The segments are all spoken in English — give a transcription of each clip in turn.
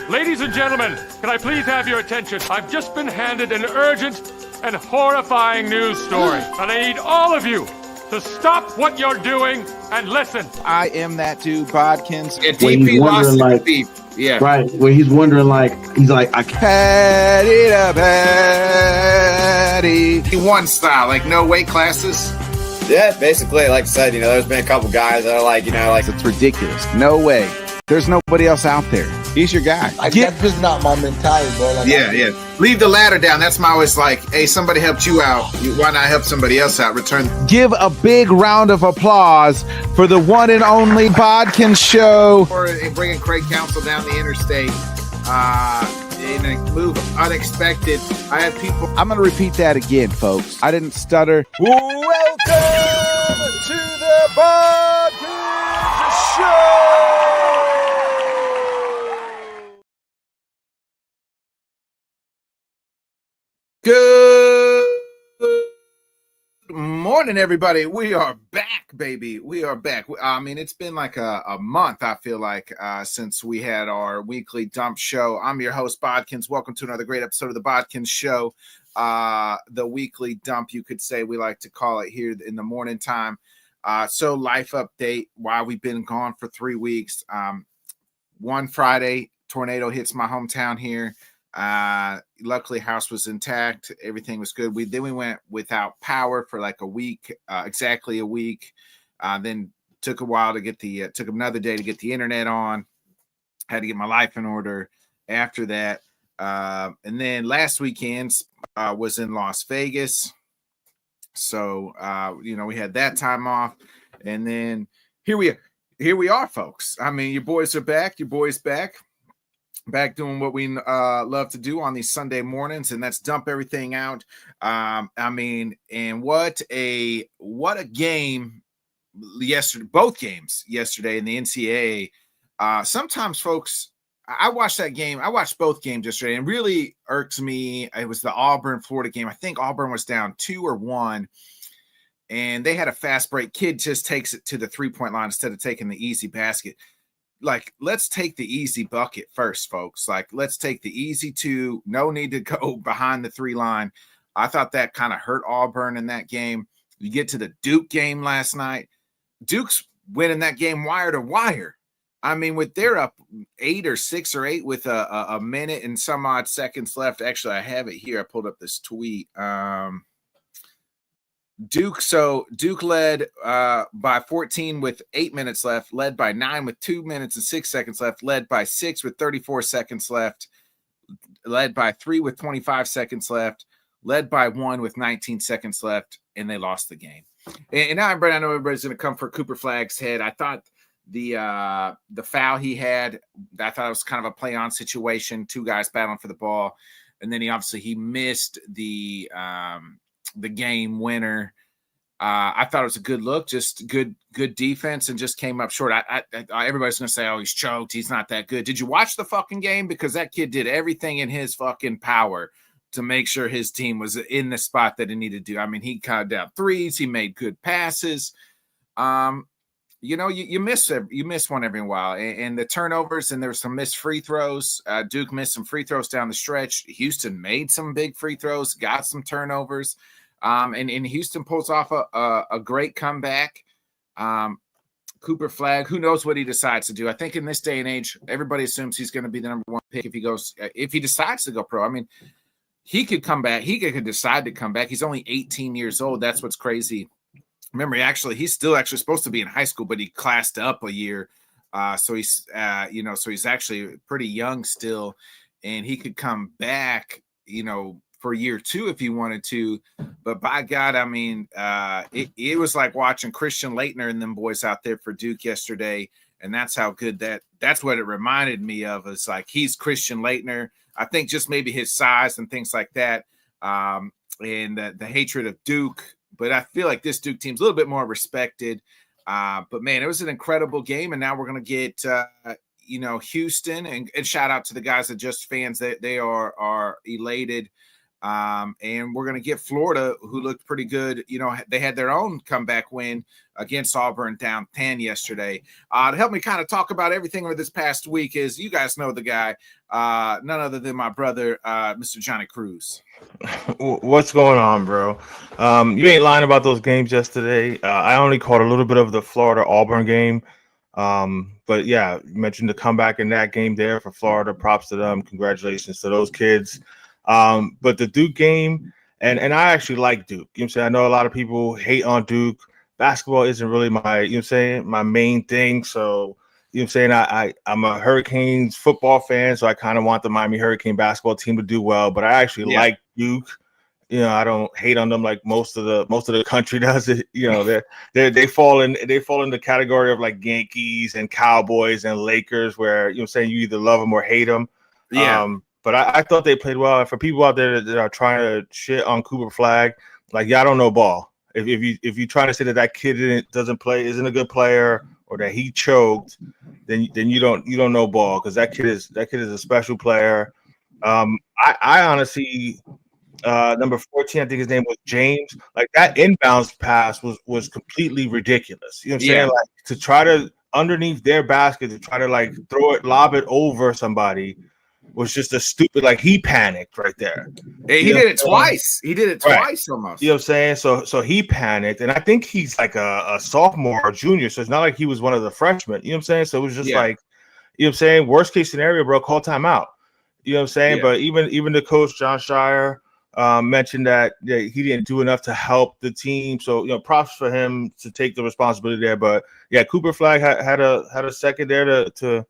Ladies and gentlemen, can I please have your attention? I've just been handed an urgent and horrifying news story, and I need all of you to stop what you're doing and listen. I am that dude, Bodkins. Yeah, DP lost like, deep. Yeah. Right, where he's wondering he's like, I Patty to patty. He won style, like no weight classes. Yeah, basically, like I said, there's been a couple guys that are like, It's ridiculous. No way. There's nobody else out there. He's your guy. That's just not my mentality, bro. Yeah. Leave the ladder down. That's my always like, hey, somebody helped you out. Why not help somebody else out? Return. Give a big round of applause for the one and only Bodkins Show. Or bringing Craig Counsell down the interstate in a move unexpected. I have people. I'm going to repeat that again, folks. I didn't stutter. Welcome to the Bodkins Show. Good morning, everybody. We are back, baby. We are back. I mean, it's been like a month, I feel like, since we had our weekly dump show. I'm your host, Bodkins. Welcome to another great episode of the Bodkins Show. The weekly dump, you could say we like to call it here in the morning time. So life update, why we've been gone for 3 weeks. One Friday, tornado hits my hometown here. Luckily house was intact. Everything was good. Then we went without power for like a week, exactly a week. Then took a while to get took another day to get the internet on. Had to get my life in order after that. And then last weekend was in Las Vegas. So, we had that time off, and then here we are, folks. I mean, your boys are back. Your boys back doing what we love to do on these Sunday mornings, and that's dump everything out. And what a game yesterday, both games yesterday in the NCAA. Sometimes, folks, I watched that game. I watched both games yesterday, and really irks me. It was the Auburn-Florida game. I think Auburn was down 2 or 1, and they had a fast break. Kid just takes it to the 3-point line instead of taking the easy basket. Like, let's take the easy bucket first, folks. Like, let's take the easy 2. No need to go behind the 3 line. I thought that kind of hurt Auburn in that game. You get to the Duke game last night. Duke's winning that game wire to wire. I mean, they're up 8 or 6 or 8 with a minute and some odd seconds left. Actually, I have it here. I pulled up this tweet. Duke led by 14 with 8 minutes left, led by 9 with 2 minutes and 6 seconds left, led by 6 with 34 seconds left, led by 3 with 25 seconds left, led by 1 with 19 seconds left, and they lost the game. And now, I know everybody's going to come for Cooper Flagg's head. I thought the foul he had, I thought it was kind of a play-on situation, 2 guys battling for the ball, and then he missed the game winner. I thought it was a good look, just good defense, and just came up short. Everybody's going to say, oh, he's choked. He's not that good. Did you watch the fucking game? Because that kid did everything in his fucking power to make sure his team was in the spot that it needed to do. I mean, he cut down threes. He made good passes. You miss one every while, and the turnovers, and there were some missed free throws. Duke missed some free throws down the stretch. Houston made some big free throws, got some turnovers. And Houston pulls off a great comeback. Cooper Flagg, who knows what he decides to do? I think in this day and age, everybody assumes he's going to be the number 1 pick if he decides to go pro. I mean, he could come back. He could decide to come back. He's only 18 years old. That's what's crazy. Remember, he's still supposed to be in high school, but he classed up a year. So he's actually pretty young still, and he could come back, for year 2 if he wanted to. But by God, I mean, it was like watching Christian Laettner and them boys out there for Duke yesterday. And that's how good that's what it reminded me of. It's like, he's Christian Laettner. I think just maybe his size and things like that. And the hatred of Duke. But I feel like this Duke team's a little bit more respected. But man, it was an incredible game. And now we're going to get, Houston, and shout out to the guys that just fans, that they are elated. And we're going to get Florida, who looked pretty good. You know, they had their own comeback win against Auburn down 10 yesterday. To help me kind of talk about everything over this past week is, you guys know the guy, none other than my brother, Mr. Johnny Cruz. What's going on, bro? You ain't lying about those games yesterday. I only caught a little bit of the Florida-Auburn game. But yeah, you mentioned the comeback in that game there for Florida. Props to them. Congratulations to those kids. But the Duke game, and I actually like Duke. You know what I'm saying? I know a lot of people hate on Duke. Basketball isn't really my, you know what I'm saying, my main thing. So, you know what I'm saying? I'm a Hurricanes football fan, so I kind of want the Miami Hurricane basketball team to do well. But I actually like Duke. You know, I don't hate on them like most of the country does. It, you know, they fall in the category of like Yankees and Cowboys and Lakers, where, you know what I'm saying, you either love them or hate them. Yeah. But I thought they played well. For people out there that are trying to shit on Cooper Flag, like, y'all don't know ball. If you trying to say that kid isn't a good player, or that he choked, then you don't know ball, because that kid is a special player. I honestly, number 14, I think his name was James. Like, that inbounds pass was completely ridiculous. You know what I'm saying? Like, to try to underneath their basket to try to like lob it over somebody was just a stupid, like, he panicked right there. He did it twice. He did it twice almost. You know what I'm saying? So he panicked, and I think he's like a sophomore or junior, so it's not like he was one of the freshmen. You know what I'm saying? So it was just like, you know what I'm saying? Worst case scenario, bro, call timeout. You know what I'm saying? But even the coach, John Shire, mentioned that he didn't do enough to help the team. So, you know, props for him to take the responsibility there. But yeah, Cooper Flag had a second there to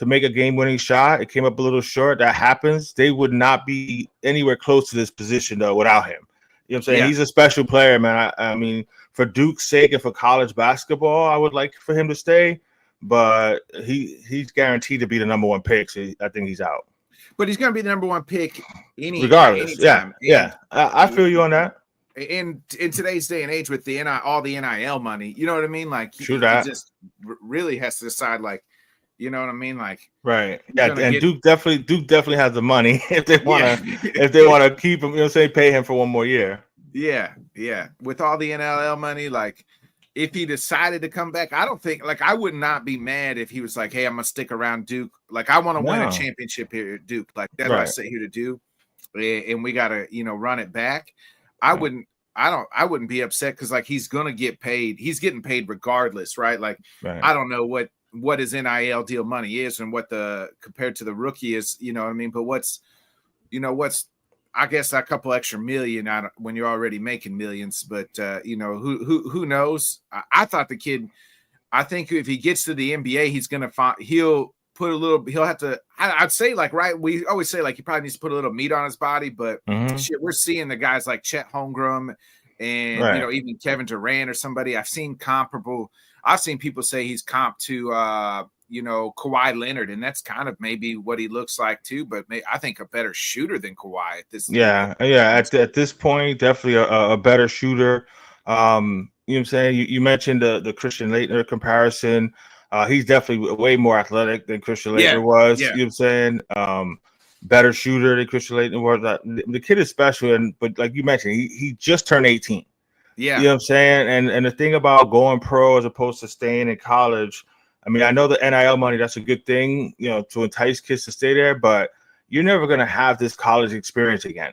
make a game-winning shot. It came up a little short. That happens. They would not be anywhere close to this position, though, without him. You know what I'm saying? He's a special player, man. I mean, for Duke's sake and for college basketball, I would like for him to stay. But he's guaranteed to be the number one pick, so I think he's out. But he's going to be the number one pick regardless. Anytime. Yeah. I feel you on that. In today's day and age with all the NIL money, you know what I mean? Like, he just really has to decide, like, you know what I mean? Like, right. Yeah, and Duke definitely has the money if they want to keep him, you know, say pay him for one more year. Yeah. With all the NIL money, like, if he decided to come back, I don't think, like, I would not be mad if he was like, hey, I'm gonna stick around Duke. Like, I want to win a championship here at Duke. Like, that's what I sit here to do. And we gotta, you know, run it back. I wouldn't be upset, because, like, he's gonna get paid. He's getting paid regardless, right? Like, I don't know what his NIL deal money is and what compared to the rookie is, you know what I mean? But what's I guess a couple extra million out when you're already making millions, but you know, who knows? I thought the kid, I think if he gets to the NBA, he'll have to, I'd say, like, right, we always say, like, he probably needs to put a little meat on his body, but shit, we're seeing the guys like Chet Holmgren and you know, even Kevin Durant or somebody. I've seen people say he's comp to you know, Kawhi Leonard, and that's kind of maybe what he looks like too. But I think a better shooter than Kawhi at this. At this point, definitely a better shooter. You know what I'm saying? You mentioned the Christian Laettner comparison. He's definitely way more athletic than Christian Laettner was. You know what I'm saying? Better shooter than Christian Laettner was. The kid is special, but like you mentioned, he just turned 18. Yeah, you know what I'm saying? And the thing about going pro as opposed to staying in college, I mean, I know the NIL money, that's a good thing, you know, to entice kids to stay there, but you're never going to have this college experience again.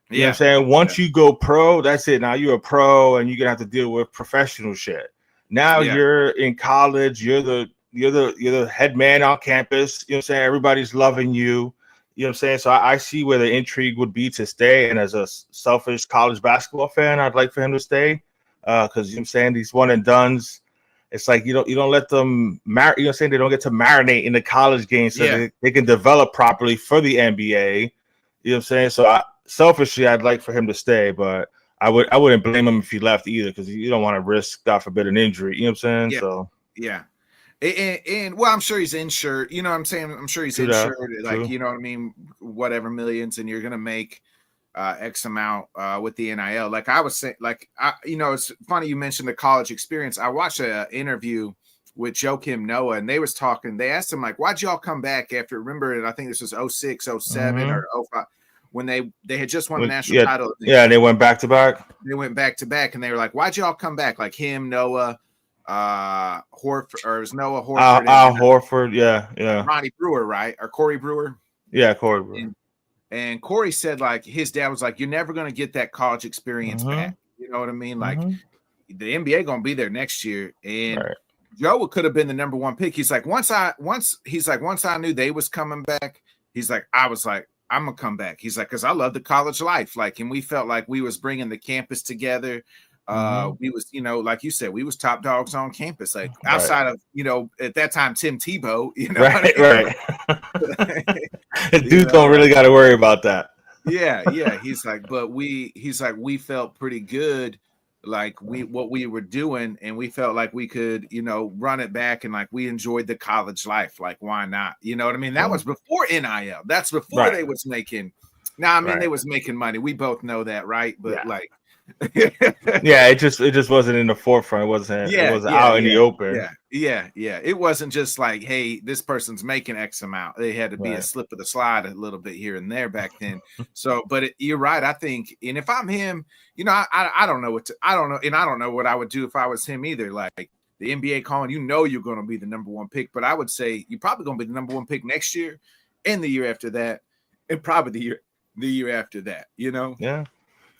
You know what I'm saying? Once you go pro, that's it. Now you're a pro and you're going to have to deal with professional shit. Now you're in college, you're the head man on campus, you know what I'm saying? Everybody's loving you. You know what I'm saying? So I see where the intrigue would be to stay. And as a selfish college basketball fan, I'd like for him to stay. Because, you know what I'm saying, these one and dones, it's like you don't let them you know what I'm saying, they don't get to marinate in the college game, so they can develop properly for the NBA. You know what I'm saying? So selfishly, I'd like for him to stay, but I wouldn't blame him if he left either, because you don't want to risk, God forbid, an injury. You know what I'm saying? So and well, I'm sure he's insured. You know what I'm saying? I'm sure he's insured. Like, you know what I mean? Whatever millions, and you're gonna make X amount with the NIL. Like I was saying, you know, it's funny you mentioned the college experience. I watched an interview with Joakim Noah, and they asked him, like, why'd y'all come back after, remember, I think this was 06, 07 or 05. when they had just won the national yeah, title. Yeah, they went back to back. They went back to back, and they were like, "Why'd y'all come back?" Like him, Noah, Horford, or it was Noah Horford, Al Horford, yeah, Ronnie Brewer, right, or Corey Brewer, yeah, Corey Brewer. And Corey said like his dad was like, "You're never going to get that college experience back." You know what I mean? Like the NBA going to be there next year, and Joe could have been the number one pick. He's like, once I knew they was coming back, he's like, I was like, I'm gonna come back. He's like, because I love the college life, like, and we felt like we was bringing the campus together. We was, like you said, we was top dogs on campus, like outside of, at that time, Tim Tebow, right. Dudes don't really got to worry about that. Yeah. He's like, we felt pretty good, like what we were doing, and we felt like we could, run it back, and like we enjoyed the college life. Like, why not? You know what I mean? That was before NIL. That's before they was making. Now, I mean, they was making money. We both know that, right? But like. It just wasn't in the forefront. It wasn't out in the open. Yeah. It wasn't just like, hey, this person's making X amount. They had to be a slip of the slide a little bit here and there back then. So, but you're right. I think, and if I'm him, I don't know I don't know what I would do if I was him either. Like the NBA calling, you're going to be the number one pick, but I would say you're probably going to be the number one pick next year, and the year after that, and probably the year after that.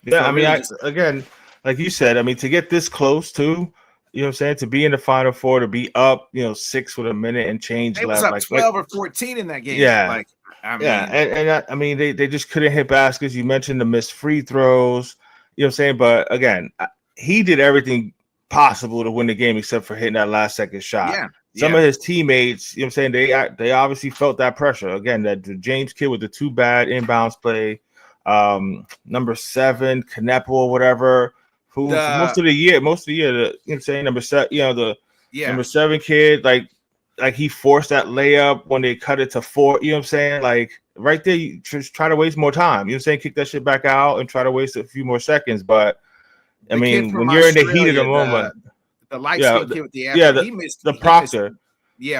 Yeah, I mean, again, like you said, I mean, to get this close too, you know what I'm saying, to be in the Final Four, to be up, 6 with a minute and change left. It was up 12 or 14 in that game. Yeah. I mean, they just couldn't hit baskets. You mentioned the missed free throws, you know what I'm saying? But again, he did everything possible to win the game except for hitting that last second shot. Yeah. Some of his teammates, you know what I'm saying, they obviously felt that pressure. Again, that the James kid with the 2 bad inbounds play. Number 7, Kneppel or whatever, who most of the year, number 7, number 7 kid, like he forced that layup when they cut it to 4, you know what I'm saying? Like right there, you just try to waste more time, you know what I'm saying? Kick that shit back out and try to waste a few more seconds. But I mean, when you're in the heat of the moment, the light skin kid with he missed the Proctor.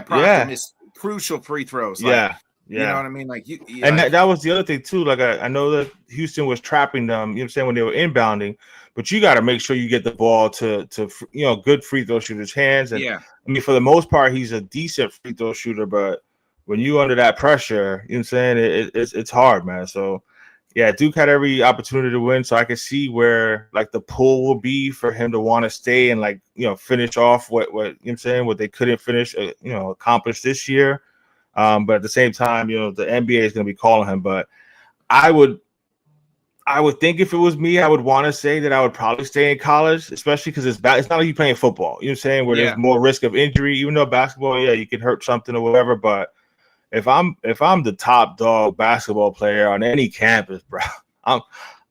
Proctor missed crucial free throws. Like, you know what I mean? Like that was the other thing too. Like I know that Houston was trapping them, you know what I'm saying, when they were inbounding, but you got to make sure you get the ball to good free throw shooters' hands. And I mean, for the most part, he's a decent free throw shooter, but when you under that pressure, you know what I'm saying, it's hard, man. So Duke had every opportunity to win. So I can see where like the pull will be for him to want to stay and like, finish off what you know what I'm saying, what they couldn't finish, accomplish this year. But at the same time, the NBA is going to be calling him. But I would think if it was me, I would want to say that I would probably stay in college, especially because it's not like you playing football. You know what I'm saying? Where there's more risk of injury. Even though basketball, you can hurt something or whatever. But if I'm the top dog basketball player on any campus, bro, I'm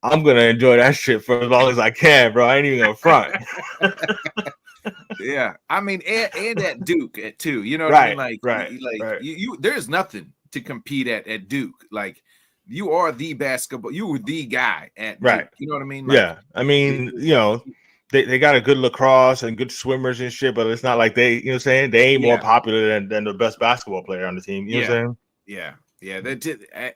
gonna enjoy that shit for as long as I can, bro. I ain't even gonna front. Yeah, I mean, and at Duke too. You know what I mean? Like, you there's nothing to compete at Duke. Like, you are the basketball. You were the guy at Duke. You know what I mean? Like, I mean, they got a good lacrosse and good swimmers and shit, but it's not like they, you know what I'm saying, they ain't more popular than the best basketball player on the team. You know what I'm saying? Yeah, they did. And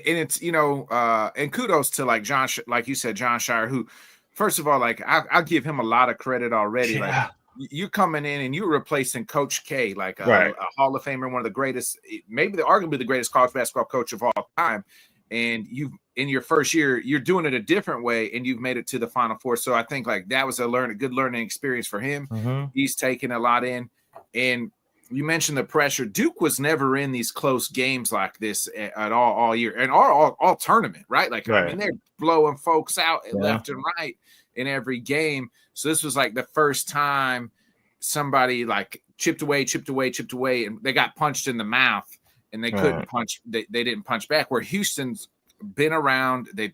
it's and kudos to like John, like you said, John Shire, who. First of all, like I'll give him a lot of credit already. Like you're coming in and you're replacing Coach K, like a Hall of Famer, one of the greatest, maybe arguably the greatest college basketball coach of all time. And you, in your first year, you're doing it a different way, and you've made it to the Final Four. So I think like that was a good learning experience for him. He's taken a lot in, and you mentioned the pressure. Duke was never in these close games like this at all year, and all tournament, right? Like I mean, they're blowing folks out left and right in every game. So this was like the first time somebody like chipped away, and they got punched in the mouth, and they couldn't punch. They didn't punch back. Where Houston's been around, they've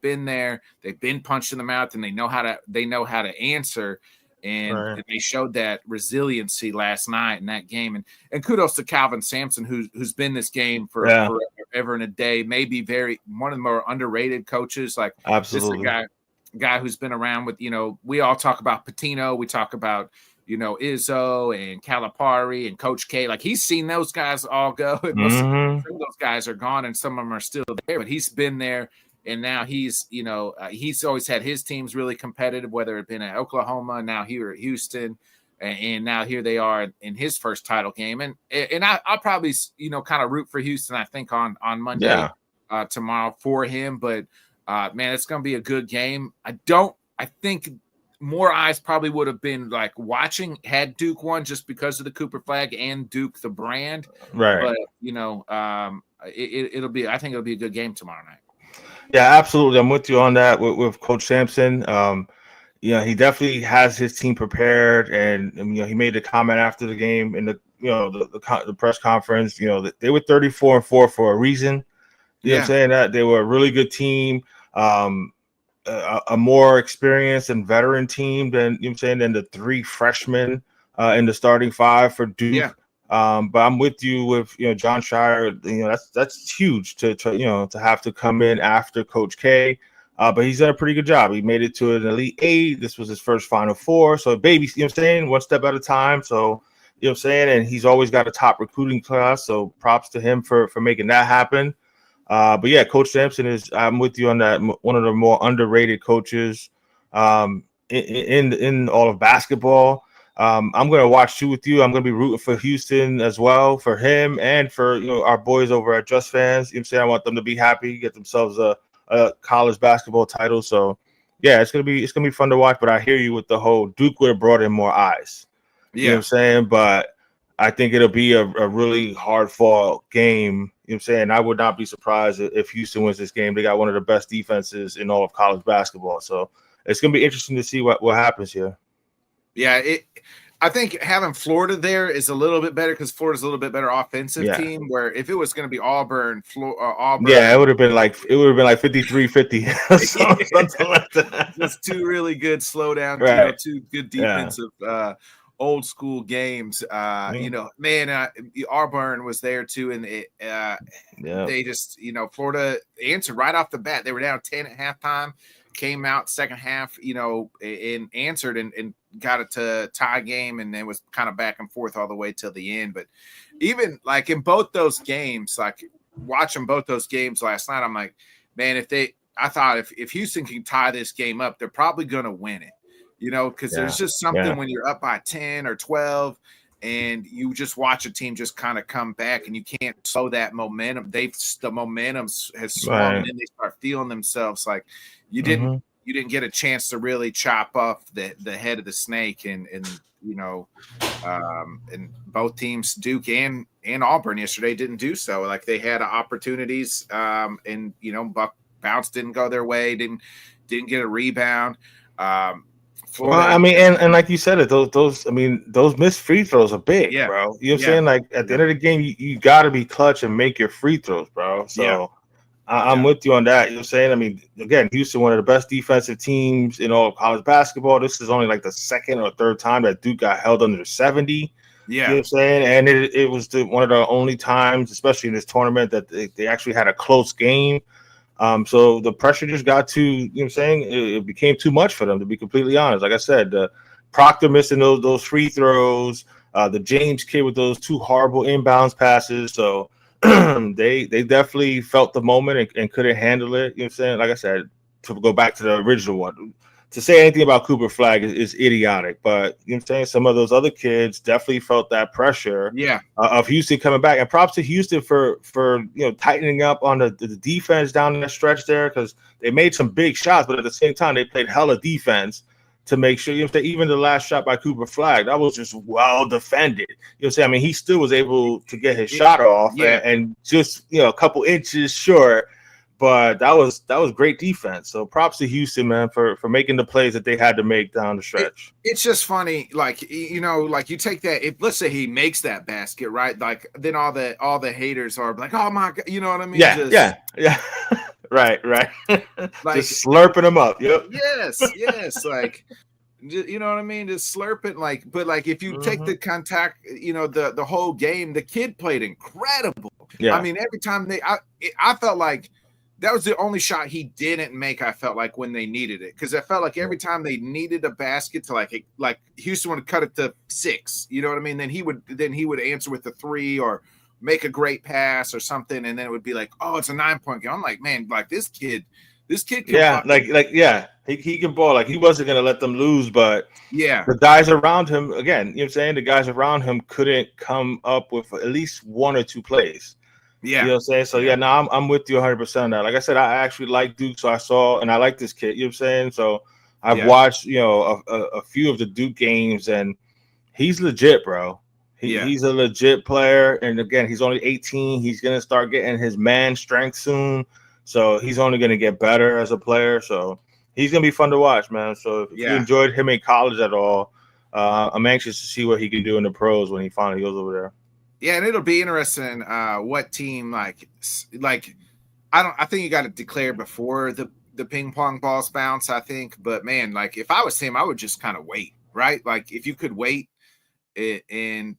been there, they've been punched in the mouth, and they know how to answer. And they showed that resiliency last night in that game. And kudos to Calvin Sampson, who's been this game for forever and a day. Maybe one of the more underrated coaches. Like, absolutely, this is a guy who's been around with, we all talk about Patino. We talk about, Izzo and Calipari and Coach K. Like, he's seen those guys all go. And some of those guys are gone and some of them are still there, but he's been there. And now he's always had his teams really competitive, whether it's been at Oklahoma, now here at Houston, and now here they are in his first title game. And I'll probably, kind of root for Houston, I think, on Monday tomorrow for him. But, man, it's going to be a good game. I think more eyes probably would have been like watching had Duke won just because of the Cooper flag and Duke, the brand. Right. But, it'll be a good game tomorrow night. Yeah, absolutely. I'm with you on that with Coach Sampson. He definitely has his team prepared, and he made a comment after the game in the press conference. That they were 34-4 for a reason. You know what I'm saying? That they were a really good team, a more experienced and veteran team than than the three freshmen in the starting five for Duke. Yeah. But I'm with you with John Shire. That's huge to have to come in after Coach K. But he's done a pretty good job. He made it to an Elite Eight. This was his first Final Four. So baby, one step at a time. So and he's always got a top recruiting class. So props to him for making that happen. But yeah, Coach Sampson I'm with you on that. One of the more underrated coaches in all of basketball. I'm going to watch too with you. I'm going to be rooting for Houston as well, for him and for our boys over at Just Fans. I want them to be happy, get themselves a college basketball title. So yeah, it's gonna be fun to watch. But I hear you with the whole Duke would have brought in more eyes. You know what I'm saying? But I think it'll be a really hard fought game. I would not be surprised if Houston wins this game. They got one of the best defenses in all of college basketball. So it's gonna be interesting to see what happens here. Yeah, I think having Florida there is a little bit better because Florida's a little bit better offensive team. Where if it was going to be Auburn, it would have been like 53-50, something like that. Just two really good slowdown, two good defensive old school games. Man, Auburn was there too, and they just Florida answered right off the bat. They were down 10 at halftime. Came out second half, and answered and got it to tie game, and then was kind of back and forth all the way till the end. But even like in both those games, like watching both those games last night, I'm like, man, I thought if Houston can tie this game up, they're probably going to win it, because there's just something when you're up by 10 or 12 and you just watch a team just kind of come back and you can't slow that momentum. The momentum has swung and they start feeling themselves like you didn't get a chance to really chop off the head of the snake and both teams, Duke and Auburn yesterday, didn't do so. Like they had opportunities and Buck bounce didn't go their way, didn't get a rebound. Florida, well, I mean, and like you said, those missed free throws are big, bro. You know what I'm saying? Like at the end of the game, you got to be clutch and make your free throws, bro. So I'm with you on that. You know what I'm saying? I mean, again, Houston, one of the best defensive teams in all of college basketball. This is only like the second or third time that Duke got held under 70. You know what I'm saying? And it was one of the only times, especially in this tournament, that they actually had a close game. So the pressure just got too, it became too much for them, to be completely honest. Like I said, Proctor missing those free throws, the James kid with those two horrible inbounds passes. So they definitely felt the moment and couldn't handle it. You know what I'm saying? Like I said, to go back to the original one, to say anything about Cooper Flag is idiotic, but you know what I'm saying? Some of those other kids definitely felt that pressure of Houston coming back. And props to Houston for tightening up on the defense down that stretch there, because they made some big shots, but at the same time they played hella defense to make sure, even the last shot by Cooper Flag, that was just well defended. You know what I'm saying? I mean, he still was able to get his shot off and just a couple inches short. But that was great defense. So props to Houston, man, for making the plays that they had to make down the stretch. It's just funny, like you take that. If let's say he makes that basket, right? Like then all the haters are like, oh my god, you know what I mean? Yeah. right. Like, just slurping them up. Yep. Yes. Like, you know what I mean? Just slurping. Like, but like if you take the contact, the whole game, the kid played incredible. Yeah. I mean, every time I felt like that was the only shot he didn't make. I felt like when they needed it, because I felt like every time they needed a basket to like Houston would cut it to 6. You know what I mean? Then he would answer with the 3 or make a great pass or something, and then it would be like, oh, it's a 9-point game. I'm like, man, like this kid can he can ball. Like he wasn't gonna let them lose, but the guys around him, again, you know what I'm saying? The guys around him couldn't come up with at least 1 or 2 plays. Yeah. You know what I'm saying? So I'm with you 100% on that. Like I said, I actually like Duke, so I like this kid, you know what I'm saying? So I've watched, a few of the Duke games, and he's legit, bro. He's a legit player. And again, he's only 18. He's gonna start getting his man strength soon. So he's only gonna get better as a player. So he's gonna be fun to watch, man. So if you enjoyed him in college at all, I'm anxious to see what he can do in the pros when he finally goes over there. Yeah, and it'll be interesting what team I think you got to declare before the ping pong balls bounce, I think. But man, like if I was him, I would just kind of wait, right? Like if you could wait and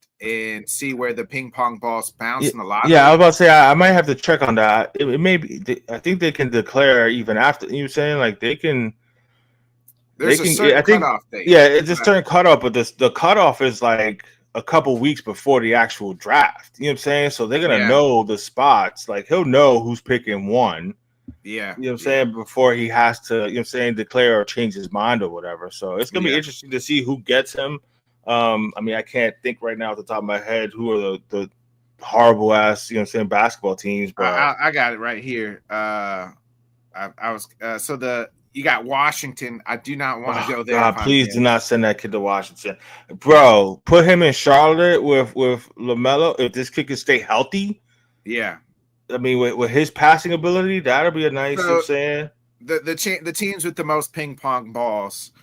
see where the ping pong balls bounce in the lottery. Yeah, I was about to say I might have to check on that. It may be. I think they can declare even after. You know, saying like they can. There's a certain cutoff date. Yeah, it's a certain cutoff, but the cutoff is like a couple weeks before the actual draft. You know what I'm saying? So they're gonna know the spots. Like he'll know who's picking 1. Yeah. You know what I'm saying? Before he has to, you know what I'm saying, declare or change his mind or whatever. So it's gonna be interesting to see who gets him. I mean, I can't think right now at the top of my head who are the horrible ass, you know what I'm saying, basketball teams. But I got it right here. You got Washington. I do not want to go there. God, please do not send that kid to Washington, bro. Put him in Charlotte with LaMelo. If this kid can stay healthy, I mean, with his passing ability, that'll be a nice. You know what I'm saying the teams with the most ping pong balls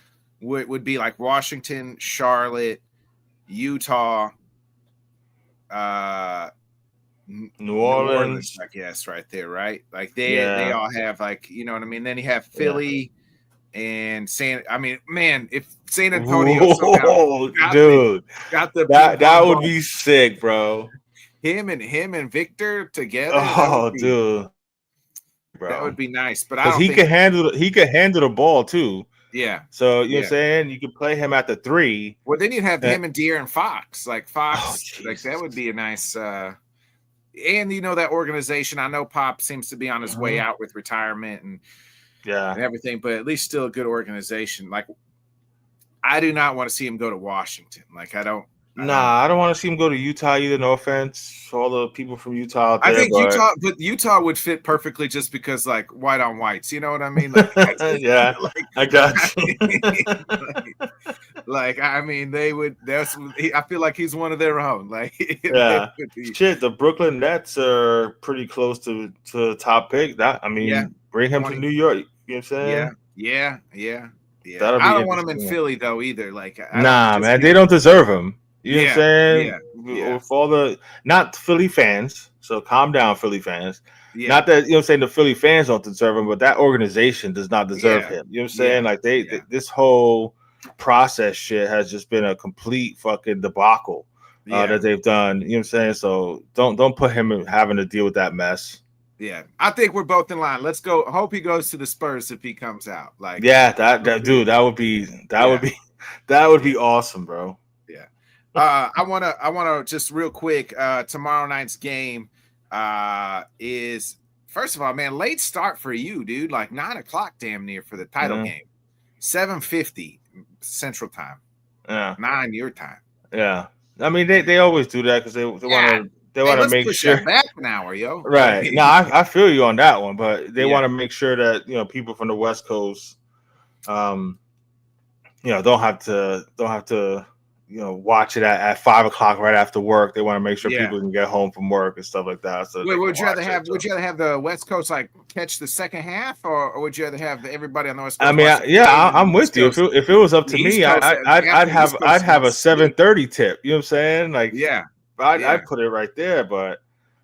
would be like Washington, Charlotte, Utah, New Orleans, I guess, right there, right? Like they all have, like, you know what I mean. Then you have Philly and if San Antonio got that would be sick, bro. Him and Victor together. Dude, bro, that would be nice. But he can handle the ball too. Yeah. So you know what I'm saying, you could play him at the 3. Well, then you'd have him and De'Aaron Fox. Like Fox, like that would be a nice. And that organization, I know Pop seems to be on his way out with retirement and everything, but at least still a good organization. Like I do not want to see him go to Washington. Like I don't want to see him go to Utah either. No offense to all the people from Utah out there. I think Utah would fit perfectly just because like white on whites. You know what I mean? Like, I got you. I mean, they would. I feel like he's one of their own. Like, shit. The Brooklyn Nets are pretty close to the top pick. Bring him to New York. You know what I'm saying? Yeah. I don't want him in Philly though either. Like, man, they don't deserve him. You know what I'm saying? With all the not Philly fans, so calm down, Philly fans. Not that I'm saying the Philly fans don't deserve him, but that organization does not deserve him. You know what I'm saying? Like this whole process shit has just been a complete fucking debacle that they've done. You know what I'm saying? So don't put him in having to deal with that mess. Yeah, I think we're both in line. Let's go. Hope he goes to the Spurs if he comes out. Like, that dude, that would be awesome, bro. Yeah. I wanna just real quick. Tomorrow night's game is, first of all, man, late start for you, dude. Like 9:00 damn near for the title game. 7:50 Central Time. Yeah. 9 your time. Yeah. I mean, they always do that because they want to. They want to make sure back an hour, yo. Right. No, I feel you on that one, but they want to make sure that people from the West Coast, don't have to watch it at 5 o'clock right after work. They want to make sure people can get home from work and stuff like that. So would you rather have the West Coast like catch the second half, or would you rather have everybody on the West Coast? I mean, I'm with you. If it was up to me, I'd have a 7:30 tip. You know what I'm saying? Like, I'd put it right there, but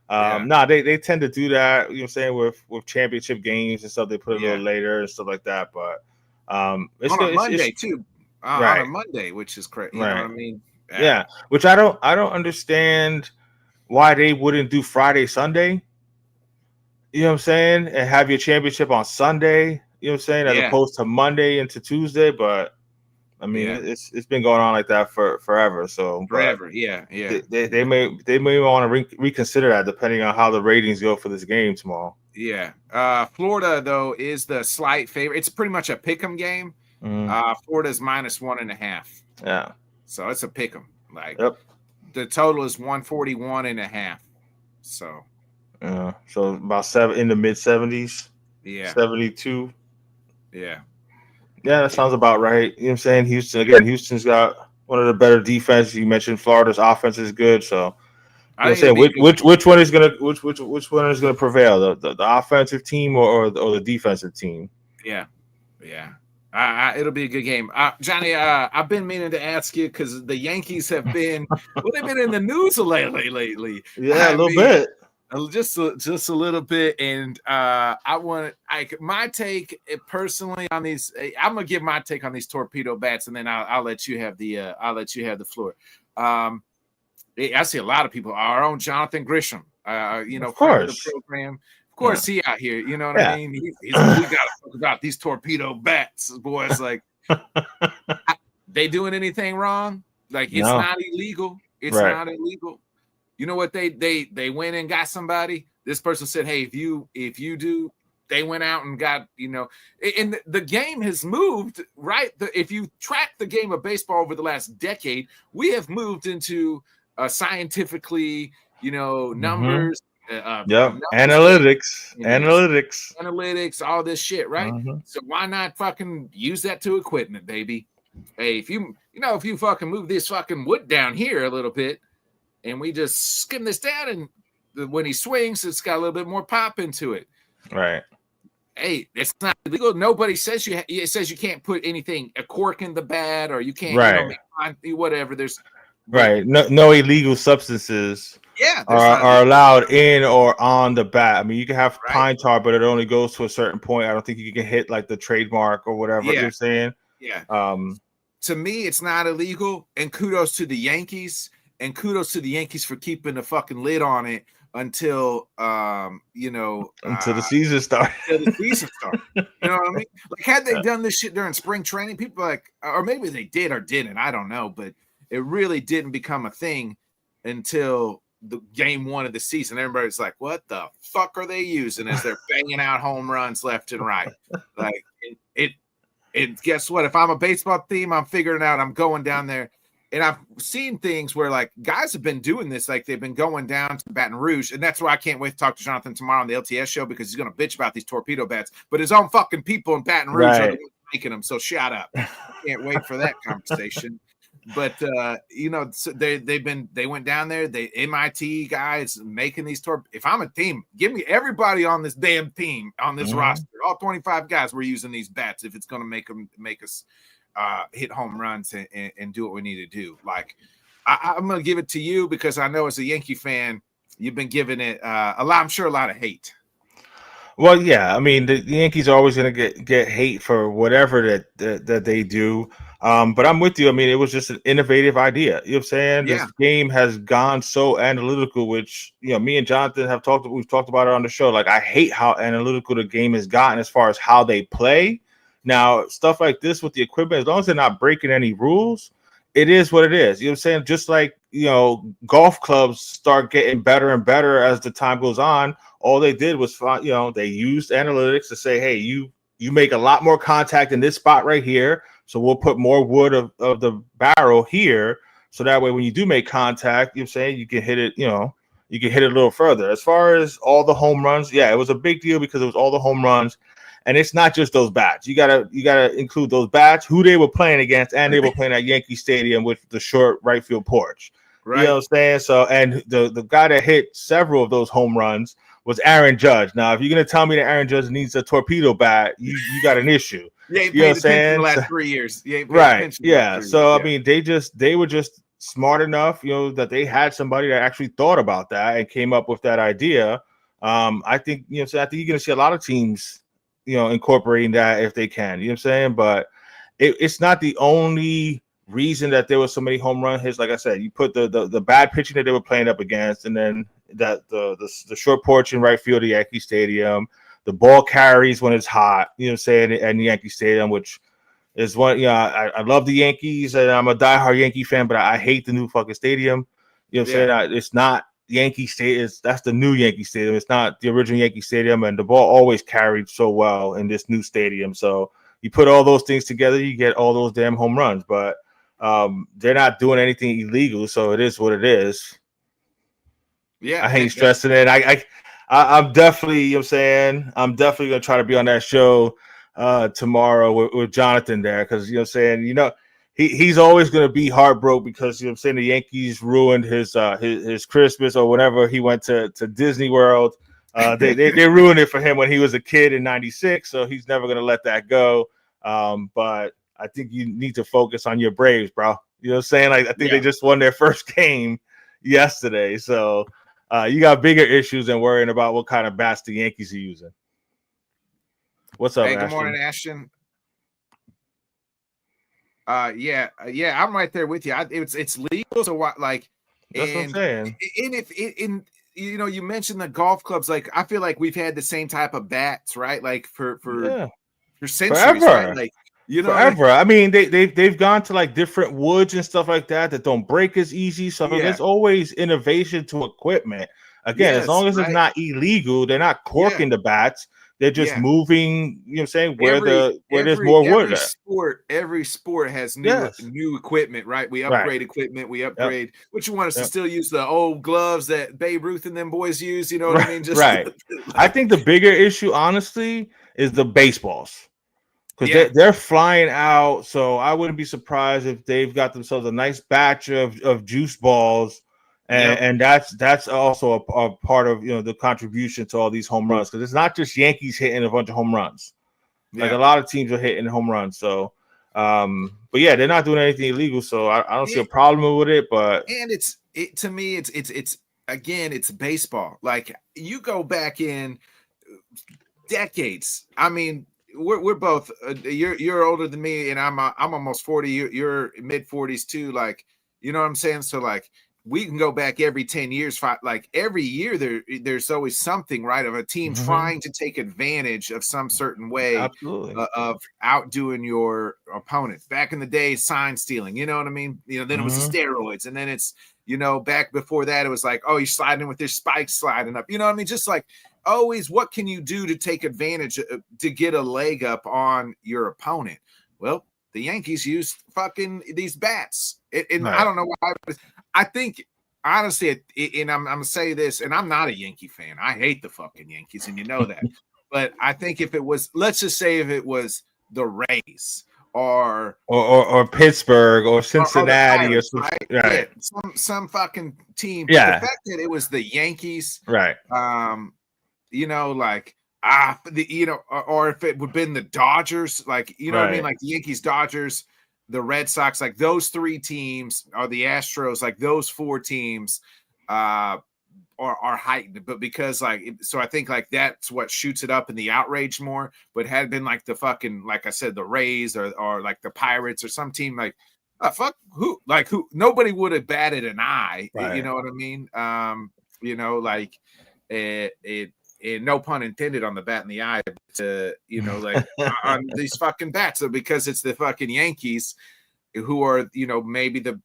they tend to do that. You know what I'm saying, with championship games and stuff. They put it a little later and stuff like that. But it's on a Monday too. On a Monday, which is crazy. You know what I mean? Yeah. Which I don't understand why they wouldn't do Friday, Sunday. You know what I'm saying? And have your championship on Sunday, you know what I'm saying, as Yeah. opposed to Monday into Tuesday. But I mean, Yeah. it's been going on like that for forever. So, but Forever. Yeah. they may want to reconsider that depending on how the ratings go for this game tomorrow. Yeah. Florida though is the slight favorite. It's pretty much a pick'em game. Florida's -1.5. Yeah. So it's a pick'em. Like Yep. the total is 141.5. So So about 7 in the mid 70s. yeah. 72. Yeah. Yeah, that sounds about right. You know what I'm saying? Houston's got one of the better defenses. You mentioned Florida's offense is good, so you know what I'm saying, which one is gonna prevail? The offensive team or the defensive team? Yeah. It'll be a good game. Johnny, I've been meaning to ask you because the Yankees have been they've been in the news lately. Yeah, a little bit. Just a little bit, and I want my take personally on these. I'm gonna give my take on these torpedo bats, and then I'll let you have the floor. I see a lot of people. Our own Jonathan Grisham, Of friend of the course. program. Of course, he out here. You know what I mean? He's like, we gotta talk about these torpedo bats, boys. Like, they doing anything wrong? Like, it's not illegal. It's not illegal. You know what they went and got somebody. This person said, "Hey, if you do," they went out and got, and the game has moved, right? If you track the game of baseball over the last decade, we have moved into scientifically, numbers. Analytics, all this shit, right? So why not fucking use that to equipment, baby? Hey, if you fucking move this fucking wood down here a little bit, and we just skim this down, and when he swings, it's got a little bit more pop into it. Right. Hey, it's not illegal. Nobody says it says you can't put a cork in the bat, or you can't, whatever. There's right. No illegal substances. Yeah, are allowed in or on the bat. I mean, you can have pine tar, but it only goes to a certain point. I don't think you can hit like the trademark or whatever you're saying. Yeah. To me, it's not illegal, and kudos to the Yankees. And kudos to the Yankees for keeping the fucking lid on it until until the season starts. Until the season starts. You know what I mean? Like, had they done this shit during spring training, people are like, or maybe they did or didn't. I don't know, but it really didn't become a thing until the game 1 of the season. Everybody's like, "What the fuck are they using?" As they're banging out home runs left and right. Like it. Guess what? If I'm a baseball team, I'm figuring out. I'm going down there. And I've seen things where, like, guys have been doing this, like they've been going down to Baton Rouge, and that's why I can't wait to talk to Jonathan tomorrow on the LTS show, because he's going to bitch about these torpedo bats. But his own fucking people in Baton Rouge are the ones making them, so shut up. I can't wait for that conversation. But so they went down there. They MIT guys making these If I'm a team, give me everybody on this damn team on this roster. All 25 guys. We're using these bats if it's going to make us hit home runs and do what we need to do. Like, I'm going to give it to you because I know as a Yankee fan, you've been giving it a lot of hate. Well, yeah, I mean, the Yankees are always going to get hate for whatever that they do. But I'm with you. I mean, it was just an innovative idea. You know what I'm saying? Yeah. This game has gone so analytical, which, me and Jonathan we've talked about it on the show. Like, I hate how analytical the game has gotten as far as how they play. Now, stuff like this with the equipment, as long as they're not breaking any rules, it is what it is. You know what I'm saying? Just like, golf clubs start getting better and better as the time goes on. All they did was, they used analytics to say, hey, you make a lot more contact in this spot right here. So we'll put more wood of the barrel here. So that way, when you do make contact, you know what I'm saying, you can hit it, you can hit it a little further. As far as all the home runs, yeah, it was a big deal because it was all the home runs. And it's not just those bats. You gotta include those bats, who they were playing against, and they were playing at Yankee Stadium with the short right field porch. Right. You know what I'm saying? So, and the guy that hit several of those home runs was Aaron Judge. Now, if you're gonna tell me that Aaron Judge needs a torpedo bat, you got an issue. You ain't paid attention the last 3 years. Right. Yeah. So I mean, they were just smart enough, that they had somebody that actually thought about that and came up with that idea. I think, so I think you're gonna see a lot of teams, incorporating that if they can, you know what I'm saying? But it's not the only reason that there was so many home run hits. Like I said, you put the bad pitching that they were playing up against, and then that the short porch in right field of Yankee Stadium. The ball carries when it's hot. You know what I'm saying? At Yankee Stadium, which is one. I love the Yankees, and I'm a diehard Yankee fan, but I hate the new fucking stadium. You know what I'm saying? It's not Yankee Stadium. That's the new Yankee Stadium. It's not the original Yankee Stadium, and the ball always carried so well in this new stadium. So you put all those things together, you get all those damn home runs. But they're not doing anything illegal, so it is what it is. Yeah, I hate stressing it. I'm definitely, you know what I'm saying, I'm definitely gonna try to be on that show tomorrow with Jonathan there, because you know what I'm saying, he's always gonna be heartbroken because you know what I'm saying the Yankees ruined his Christmas or whenever he went to Disney World. They ruined it for him when he was a kid in '96, so he's never gonna let that go. But I think you need to focus on your Braves, bro. You know what I'm saying? Like, I think they just won their first game yesterday, so you got bigger issues than worrying about what kind of bats the Yankees are using. What's up, Hey, good morning, Ashton. Yeah, I'm right there with you. It's legal, so what? Like, that's what I'm saying. And if you mentioned the golf clubs, like I feel like we've had the same type of bats, right? Like for centuries, right? Like forever. I mean, they've gone to like different woods and stuff like that don't break as easy. So there's always innovation to equipment. Again, as long as it's not illegal, they're not corking the bats. They're just moving, you know what I'm saying, where there's more wood. Every sport has new equipment, right? We upgrade equipment, we upgrade. What you want us to still use the old gloves that Babe Ruth and them boys use, you know what I mean? Just I think the bigger issue, honestly, is the baseballs. Because they're flying out, so I wouldn't be surprised if they've got themselves a nice batch of juice balls. And that's also a part of the contribution to all these home runs, because it's not just Yankees hitting a bunch of home runs. Like a lot of teams are hitting home runs. So, but yeah, they're not doing anything illegal, so I don't see a problem with it. But to me, it's baseball. Like you go back in decades. I mean, we're both you're older than me, and I'm almost 40. You're mid 40s too. Like, you know what I'm saying? So like, we can go back every 10 years. Like every year there's always something, right, of a team trying to take advantage of some certain way of outdoing your opponent. Back in the day, sign stealing, you know what I mean? Then it was the steroids, and then it's back before that it was like, oh, you're sliding with your spikes sliding up, you know what I mean? Just like always, what can you do to take advantage to get a leg up on your opponent? Well, the Yankees used fucking these bats, and I don't know why. I think honestly, and I'm gonna say this, and I'm not a Yankee fan. I hate the fucking Yankees, and you know that. But I think if it was, let's just say, if it was the Rays or Pittsburgh or Cincinnati or some fucking team. Yeah. The fact that it was the Yankees, right? Like or if it would have been the Dodgers, like what I mean, like the Yankees, Dodgers, the Red Sox, like those three teams, or the Astros, like those four teams are heightened. But because so I think like that's what shoots it up in the outrage more. But had it been like the fucking, like I said, the Rays or like the Pirates or some team like, who nobody would have batted an eye. Right. You know what I mean? And no pun intended on the bat in the eye, to on these fucking bats, because it's the fucking Yankees who are maybe the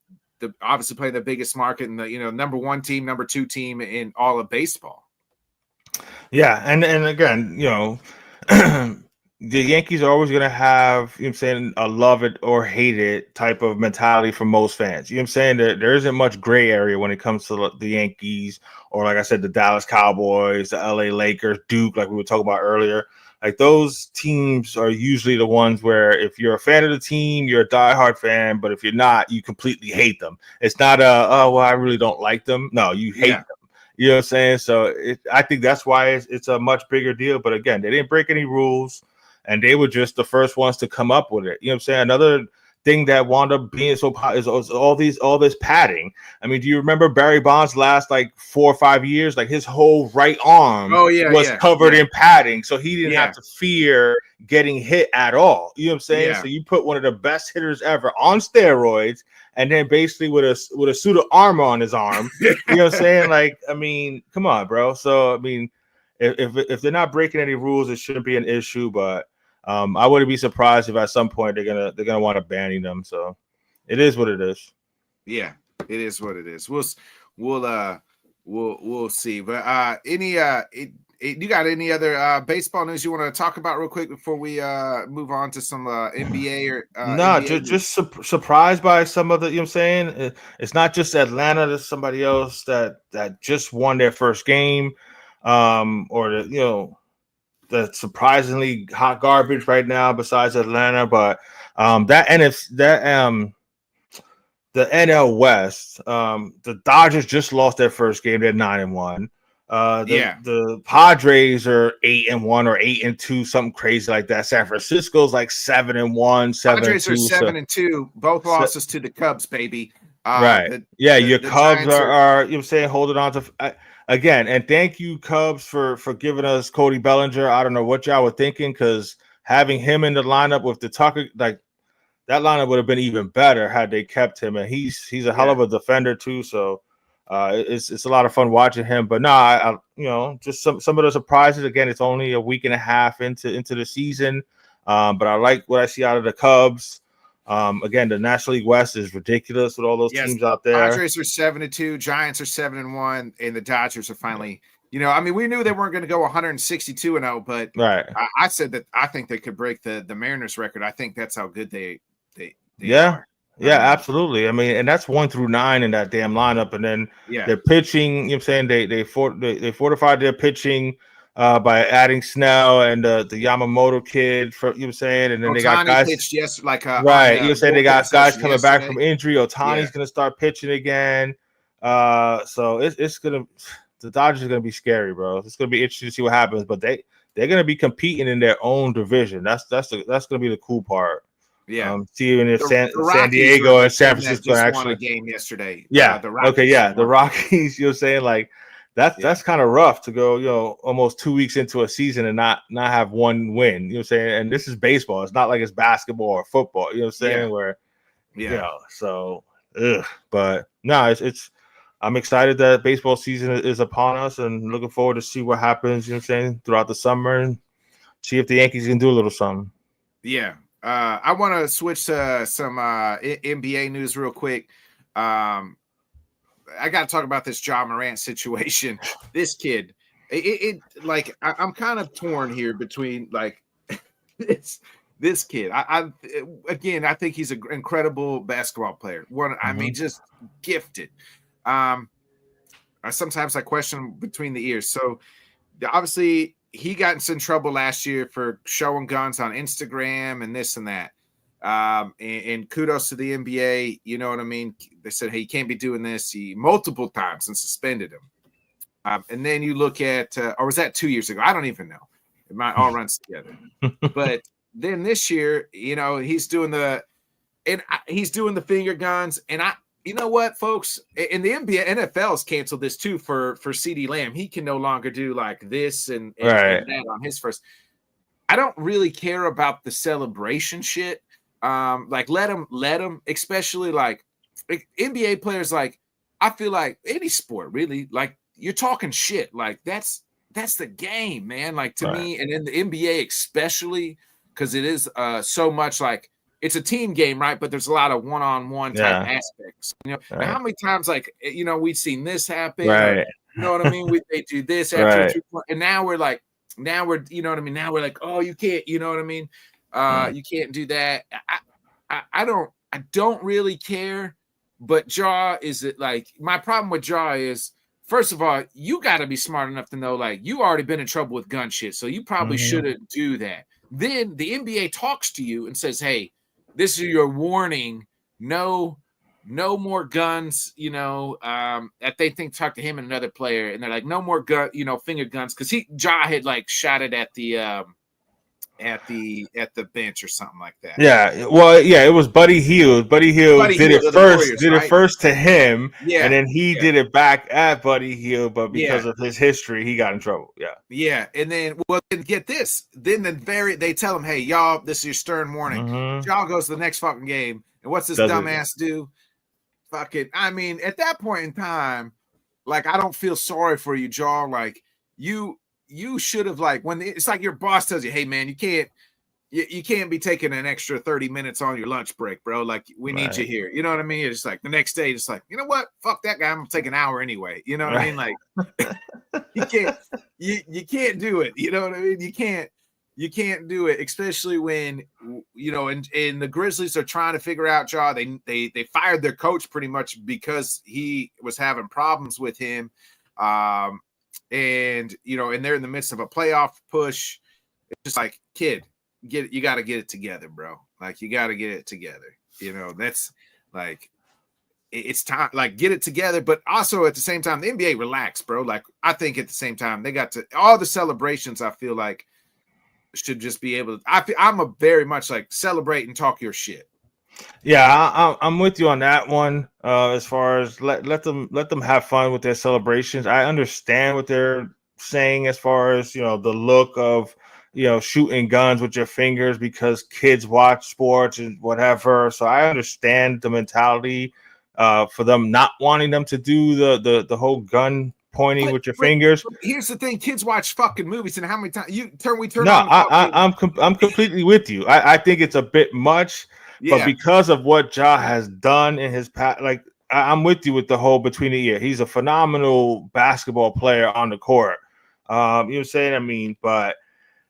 obviously play the biggest market and the number one team, number two team in all of baseball. Yeah, and again, the Yankees are always going to have, a love it or hate it type of mentality for most fans. You know what I'm saying? There isn't much gray area when it comes to the Yankees, or like I said, the Dallas Cowboys, the LA Lakers, Duke, like we were talking about earlier. Like those teams are usually the ones where if you're a fan of the team, you're a diehard fan, but if you're not, you completely hate them. It's not I really don't like them. No, you hate them. You know what I'm saying? So I think that's why it's a much bigger deal. But again, they didn't break any rules, and they were just the first ones to come up with it. You know what I'm saying? Another thing that wound up being so is all this padding. I mean, do you remember Barry Bonds' last like 4 or 5 years? Like his whole right arm was covered in padding, so he didn't have to fear getting hit at all. You know what I'm saying? So you put one of the best hitters ever on steroids, and then basically with a suit of armor on his arm. You know what I'm saying? Like, I mean, come on, bro. So I mean, if they're not breaking any rules, it shouldn't be an issue. But I wouldn't be surprised if at some point they're gonna want to banning them. So it is what it is. Yeah, it is what it is. We'll see. But you got any other baseball news you want to talk about real quick before we move on to some NBA or no, NBA just surprised by some of the, you know what I'm saying? It's not just Atlanta, there's somebody else that just won their first game, or the surprisingly hot garbage right now besides Atlanta. But the NL West, the Dodgers just lost their first game. They're 9-1. The Padres are 8-1 or 8-2, something crazy like that. San Francisco's like 7-1, 7-2. Padres are 7-2, both losses to the Cubs, baby. Right. Your Cubs are you know what I'm saying, holding on to again. And thank you, Cubs, for giving us Cody Bellinger. I don't know what y'all were thinking, because having him in the lineup with the Tucker, like, that lineup would have been even better had they kept him, and he's a hell of a defender too. So it's a lot of fun watching him. But I just some of the surprises. Again, it's only a week and a half into the season, but I like what I see out of the Cubs. Again, the National League West is ridiculous with all those teams out there. Padres are 7-2, Giants are 7-1, and the Dodgers are finally. I mean, we knew they weren't going to go 162-0, but right. I said that I think they could break the Mariners record. I think that's how good they are. Yeah, absolutely. I mean, and that's 1 through 9 in that damn lineup, and then their pitching. You know what I'm saying? They fortified their pitching by adding Snell and the Yamamoto kid. You know what I'm saying? And then Ohtani they got guys pitched right. You know, saying they got guys coming back from injury. Ohtani's going to start pitching again. So it's gonna. The Dodgers are going to be scary, bro. It's going to be interesting to see what happens, but they're going to be competing in their own division. That's going to be the cool part. Yeah. Seeing if San Diego and San Francisco actually won a game yesterday. Yeah. The Rockies. You know what I'm saying? Like that's kind of rough to go, almost 2 weeks into a season and not have one win. You know what I'm saying? And this is baseball. It's not like it's basketball or football. You know what I'm saying? Where, so, but no, it's. I'm excited that baseball season is upon us, and looking forward to see what happens, you know what I'm saying, throughout the summer, and see if the Yankees can do a little something. Yeah. I want to switch to some NBA news real quick. I got to talk about this Ja Morant situation. This kid, I'm kind of torn here between like this kid. I think he's an incredible basketball player. I mean, just gifted. Sometimes I question between the ears. So obviously he got in trouble last year for showing guns on Instagram and this and that. And kudos to the NBA. You know what I mean? They said, hey, you can't be doing this. He multiple times and suspended him. And then you look at, or was that 2 years ago? I don't even know. It might all runs together. But then this year, he's doing the finger guns, and you know what, folks? In the NBA, NFL has canceled this too for CeeDee Lamb. He can no longer do like this and that on his first. I don't really care about the celebration shit. Like let him, especially like NBA players. Like I feel like any sport really. Like you're talking shit. Like that's the game, man. Like to me, and in the NBA especially, because it is so much like. It's a team game, right? But there's a lot of one-on-one type aspects. How many times, we've seen this happen. Right. Or, you know what I mean? They do this after 2 points, and now we're, you know what I mean? Now we're like, oh, you can't, you know what I mean? You can't do that. I don't really care. But Ja is it like my problem with Ja is, first of all, you got to be smart enough to know like you already been in trouble with gun shit, so you probably shouldn't do that. Then the NBA talks to you and says, hey. This is your warning. No more guns, that they think talk to him and another player. And they're like, no more gun, finger guns. Cause Ja had like shot it at the bench or something like that. Yeah. Well, yeah, it was Buddy Hield. Buddy Hield did it first, it first to him. Yeah. And then he did it back at Buddy Hield, but because of his history, he got in trouble. Yeah. Yeah. And then, get this. Then they tell him, hey, y'all, this is your stern warning. Ja goes to the next fucking game. And what's this dumbass do? fucking, I mean, at that point in time, like, I don't feel sorry for you, Jaw. Like, you should have, like, when it's like your boss tells you, hey man, you can't be taking an extra 30 minutes on your lunch break, bro. Like, we need you here. You know what I mean? It's like the next day, it's like, you know what? Fuck that guy. I'm gonna take an hour anyway. You know what I mean? Like, you can't do it. You know what I mean? You can't do it, especially when, you know, and the Grizzlies are trying to figure out, Jaw. They fired their coach pretty much because he was having problems with him. And you know, and they're in the midst of a playoff push. It's just like, kid, you got to get it together, bro. Like, you got to get it together. You know, that's like, it's time, like, get it together. But also at the same time, the NBA relax, bro. Like, I think at the same time, they got to all the celebrations. I feel like should just be able to. I'm a very much like celebrate and talk your shit. Yeah, I'm with you on that one. As far as let them have fun with their celebrations. I understand what they're saying as far as, you know, the look of, you know, shooting guns with your fingers because kids watch sports and whatever. So I understand the mentality for them not wanting them to do the whole gun pointing with your fingers. Here's the thing: kids watch fucking movies, and how many times we turn no, on? I'm completely with you. I think it's a bit much. Yeah. But because of what Ja has done in his past, like, I'm with you with the whole between the ear. He's a phenomenal basketball player on the court. You know what I'm saying? I mean, but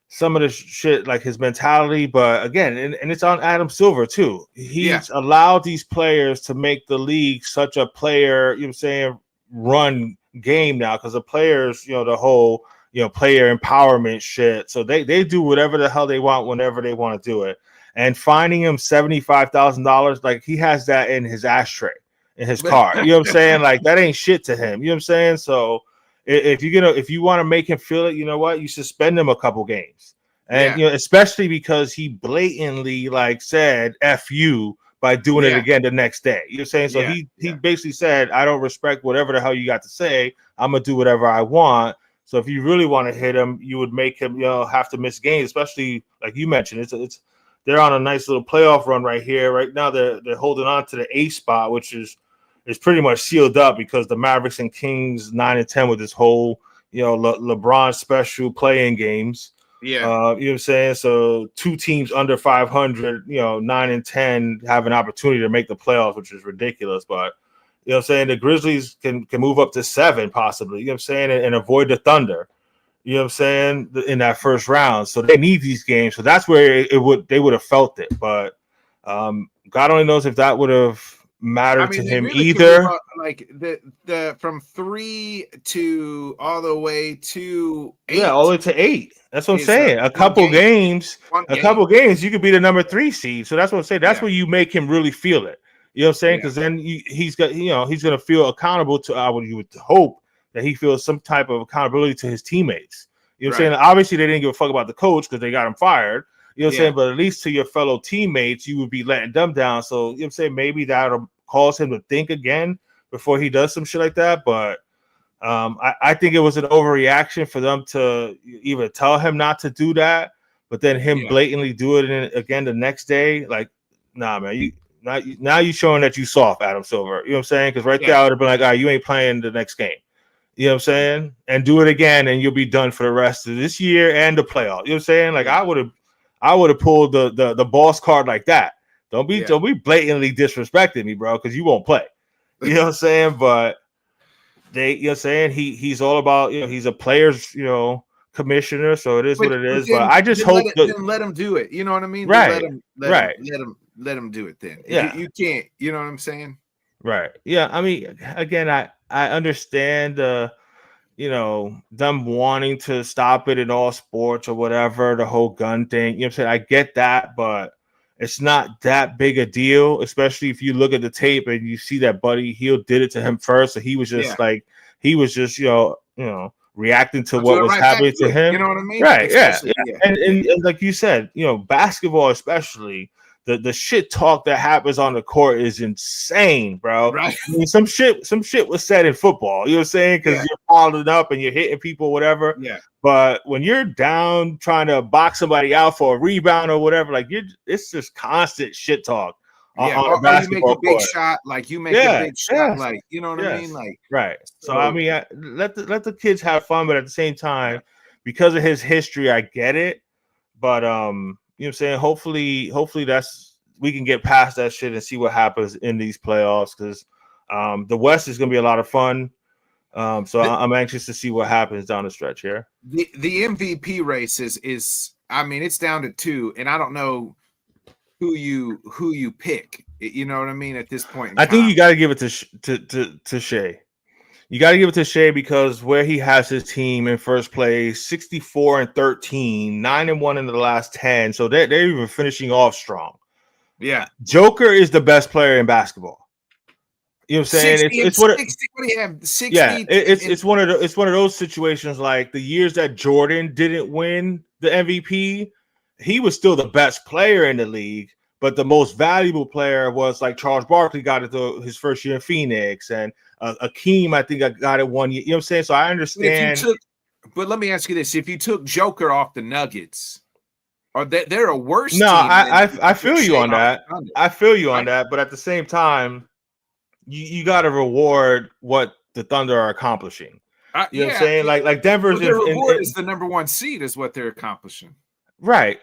some of the shit, like his mentality, but again, and it's on Adam Silver too. He's allowed these players to make the league such a player, you know what I'm saying, run game now, because the players, you know, the whole, you know, player empowerment shit. So they do whatever the hell they want whenever they want to do it. And finding him $75,000, like, he has that in his ashtray in his car. You know what I'm saying? Like, that ain't shit to him. You know what I'm saying? So if you want to make him feel it, you know what? You suspend him a couple games. And you know, especially because he blatantly, like, said F you by doing it again the next day. You know what I'm saying? So he basically said, I don't respect whatever the hell you got to say. I'm gonna do whatever I want. So if you really want to hit him, you would make him, you know, have to miss games, especially like you mentioned. It's they're on a nice little playoff run right here. Right now, they're holding on to the 8th spot, which is pretty much sealed up because the Mavericks and Kings 9 and 10 with this whole, you know, LeBron special playing games. Yeah, you know what I'm saying. So 2 teams under 500, you know, 9 and 10 have an opportunity to make the playoffs, which is ridiculous. But you know what I'm saying, the Grizzlies can move up to 7 possibly. You know what I'm saying, and avoid the Thunder. You know what I'm saying, in that first round. So they need these games. So that's where they would have felt it. But God only knows if that would have mattered to him really either. Like the from 3 to all the way to 8. Yeah, all the way to 8. That's what I'm saying. A couple games, you could be the number 3 seed. So that's what I'm saying. That's where you make him really feel it. You know what I'm saying? Because then he's got, you know, he's going to feel accountable to, you would hope, that he feels some type of accountability to his teammates. You know what I'm saying? Obviously, they didn't give a fuck about the coach because they got him fired. You know what I'm saying? But at least to your fellow teammates, you would be letting them down. So, you know what I'm saying? Maybe that'll cause him to think again before he does some shit like that. But I think it was an overreaction for them to even tell him not to do that, but then him blatantly do it again the next day. Like, nah, man, now you showing that you soft, Adam Silver. You know what I'm saying? Because there I would have been like, all right, you ain't playing the next game. You know what I'm saying? And do it again, and you'll be done for the rest of this year and the playoff. You know what I'm saying? Like, I would have pulled the boss card like that. Don't be blatantly disrespecting me, bro, because you won't play. You know what I'm saying? But you know what I'm saying? He's all about, you know, he's a player's, you know, commissioner, so it is what it is. But I just hope let him do it. You know what I mean? Right. Let him do it then. Yeah. You can't, you know what I'm saying? Right. Yeah. I mean, again, I understand you know, them wanting to stop it in all sports or whatever, the whole gun thing. You know what I'm saying? I get that, but it's not that big a deal, especially if you look at the tape and you see that Buddy Hield did it to him first. So he was just you know, reacting to what was happening to him. You know what I mean? Right. Yeah. And like you said, you know, basketball especially, the shit talk that happens on the court is insane, bro. Right. I mean, some shit was said in football. You know what I'm saying? Because you're following up and you're hitting people, whatever. Yeah. But when you're down trying to box somebody out for a rebound or whatever, like it's just constant shit talk Yeah, on a or you make a basketball big court. shot, like you make a big shot, Yes, like you know what I mean, like right. So I mean, let the kids have fun, but at the same time, because of his history, I get it. But you know what I'm saying? Hopefully that's we can get past that shit and see what happens in these playoffs because the West is gonna be a lot of fun. So I'm anxious to see what happens down the stretch here. The MVP race is I mean, it's down to 2, and I don't know who you pick. You know what I mean? At this point in I think time. you got to give it to Shea. You got to give it to Shea because where he has his team in first place, 64-13, 9-1 in the last 10. So they're even finishing off strong. Yeah. Joker is the best player in basketball. You know what I'm saying? 60, It's what 60, what do you have? 60. yeah, it's one of those situations like the years that Jordan didn't win the MVP, he was still the best player in the league, but the most valuable player was like Charles Barkley got it his first year in Phoenix, and Akeem, I think I got it 1 year. You know what I'm saying? So I understand. But let me ask you this: if you took Joker off the Nuggets, are they're a worse No, team? I feel you on that. I feel you on that, but at the same time, you got to reward what the Thunder are accomplishing. You know what I'm saying? Like Denver's their reward is the number 1 seed is what they're accomplishing. Right,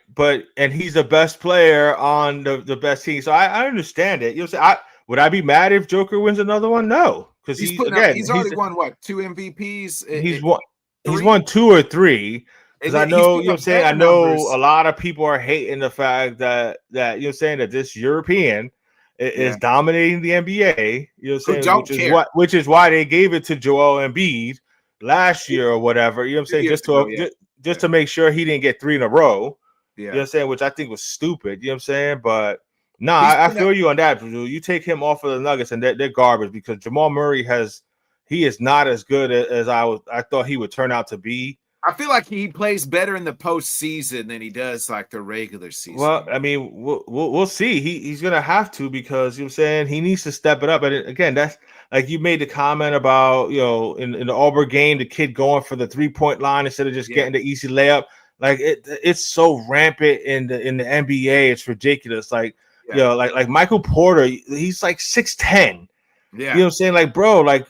and he's the best player on the best team. So I understand it. You know what I'm saying? Would I be mad if Joker wins another one? No, because he's already won what 2 MVPs. He's won 2 or 3. Because I know, you know what I'm saying? I know a lot of people are hating the fact that you know what I'm saying, that this European is dominating the NBA. You know what I'm saying? Which is why they gave it to Joel Embiid last year or whatever. You know what I'm saying? Just to make sure he didn't get 3 in a row. You know what I'm saying? Which I think was stupid. You know what I'm saying? But no, I feel you on that. You take him off of the Nuggets and they're garbage because Jamal Murray is not as good as I thought he would turn out to be. I feel like he plays better in the postseason than he does like the regular season. Well, I mean, we'll see. He's gonna have to because you know what I'm saying he needs to step it up. And again, that's like you made the comment about in the Auburn game, the kid going for the 3-point line instead of just getting the easy layup. Like it's so rampant in the NBA, it's ridiculous. Like like Michael Porter, he's like 6'10". Yeah, you know what I'm saying? Like, bro, like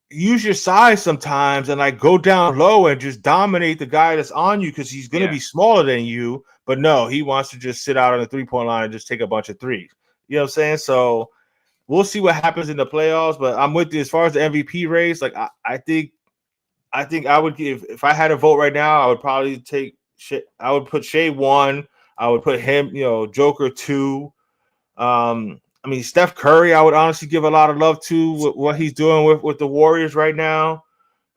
use your size sometimes and like go down low and just dominate the guy that's on you because he's gonna be smaller than you. But no, he wants to just sit out on the 3-point line and just take a bunch of threes. You know what I'm saying? So we'll see what happens in the playoffs. But I'm with you as far as the MVP race. Like I think I would give if I had a vote right now, I would probably I would put Shea 1. I would put him, Joker 2. I mean, Steph Curry, I would honestly give a lot of love to with what he's doing with the Warriors right now.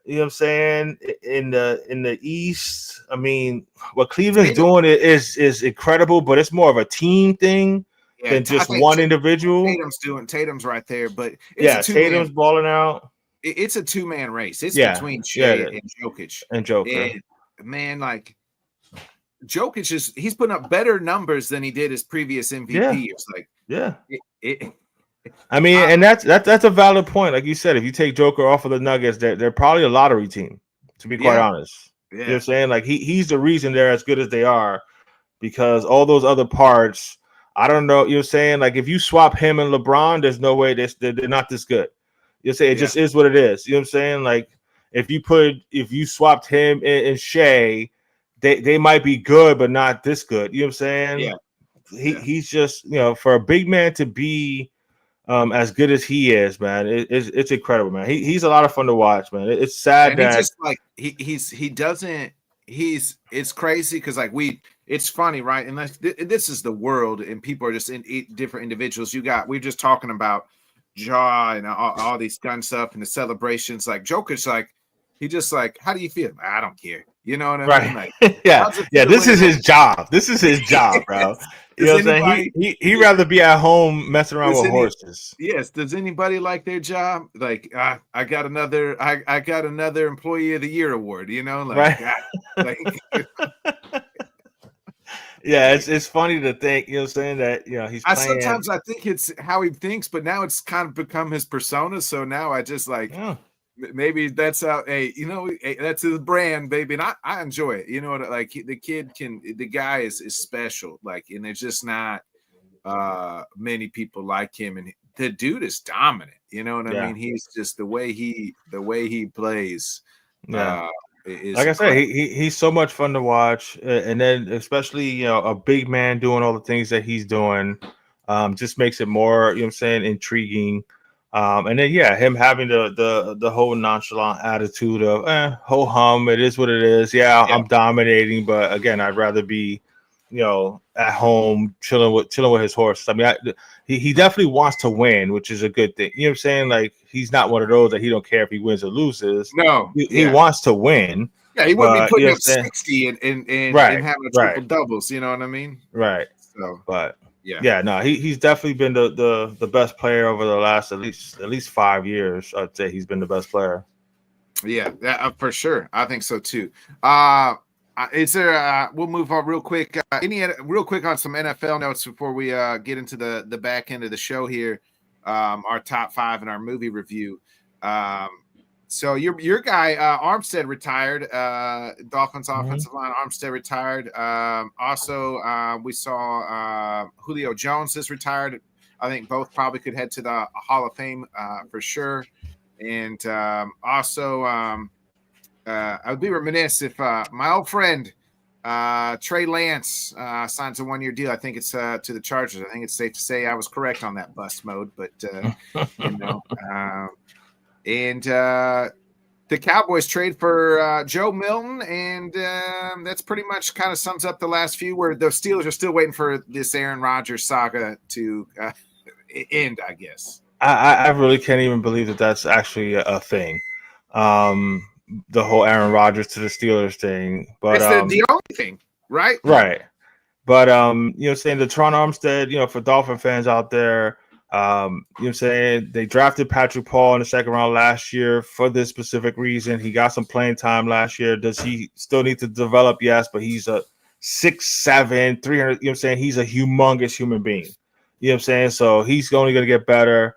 You know what I'm saying? In the East, I mean, what Cleveland's doing is incredible, but it's more of a team thing than just one individual. Tatum's right there, but Tatum's balling out. It's a 2-man race. It's between Shea and Jokic. And Joker. And, man, like Jokic he's putting up better numbers than he did his previous MVP. It's like I mean, and that's a valid point. Like you said, if you take Joker off of the Nuggets, they're probably a lottery team, to be quite honest. You know what I'm saying? Like he's the reason they're as good as they are, because all those other parts, I don't know. You know what I'm saying? Like if you swap him and LeBron, there's no way they're not this good. You say it just is what it is. You know what I'm saying? Like if you swapped him and Shea, they might be good, but not this good. You know what I'm saying? Yeah. He's just, for a big man to be as good as he is, man, it's incredible, man. He's a lot of fun to watch, man. It's sad that just like it's crazy because like it's funny, right? And this is the world, and people are just in different individuals. We're just talking about Ja and all these gun stuff and the celebrations. Like Joker's like, he just like, how do you feel? I don't care. You know what I mean? Like, yeah. This is his job. This is his job, bro. You know what I'm saying? He'd rather be at home messing around with horses. Yes. Does anybody like their job? Like, I got another Employee of the Year award. You know, like, right. Yeah, it's funny to think. You know, what I'm saying that he's. Sometimes I think it's how he thinks, but now it's kind of become his persona. So now I just like. Yeah. Maybe that's how. Hey, that's his brand, baby, and I enjoy it. You know what? Like the guy is special. Like, and it's just not. many people like him, and the dude is dominant. You know what I mean? He's just the way he plays. Yeah. Is Like I said, incredible. he's so much fun to watch, and then especially a big man doing all the things that he's doing, just makes it more intriguing. And then him having the whole nonchalant attitude of ho hum, it is what it is. Yeah, I'm dominating, but again, I'd rather be at home chilling with his horse. I mean, he definitely wants to win, which is a good thing. You know what I'm saying? Like, he's not one of those that he don't care if he wins or loses. No, he wants to win. Yeah, he wouldn't be putting up saying? 60 and Right, having a triple doubles. You know what I mean? Right. So, but no, he's definitely been the best player over the last at least 5 years. I'd say he's been the best player. Yeah, for sure. I think so too. Is there? We'll move on real quick. Real quick on some NFL notes before we get into the back end of the show here. Our top 5 and our movie review. So your guy Armstead retired. Dolphins offensive line Armstead retired. Also, we saw Julio Jones is retired. I think both probably could head to the Hall of Fame for sure. And also, I would be remiss if my old friend Trey Lance signs a 1-year deal. I think it's to the Chargers. I think it's safe to say I was correct on that bust mode, but and the Cowboys trade for Joe Milton, and that's pretty much kind of sums up the last few, where the Steelers are still waiting for this Aaron Rodgers saga to end, I guess. I really can't even believe that that's actually a thing. The whole Aaron Rodgers to the Steelers thing, but it's the only thing, right? Right. But saying the Tron Armstead, for Dolphin fans out there, saying they drafted Patrick Paul in the second round last year for this specific reason. He got some playing time last year. Does he still need to develop? Yes, but he's a 6'7", 300. He's a humongous human being. So he's only going to get better.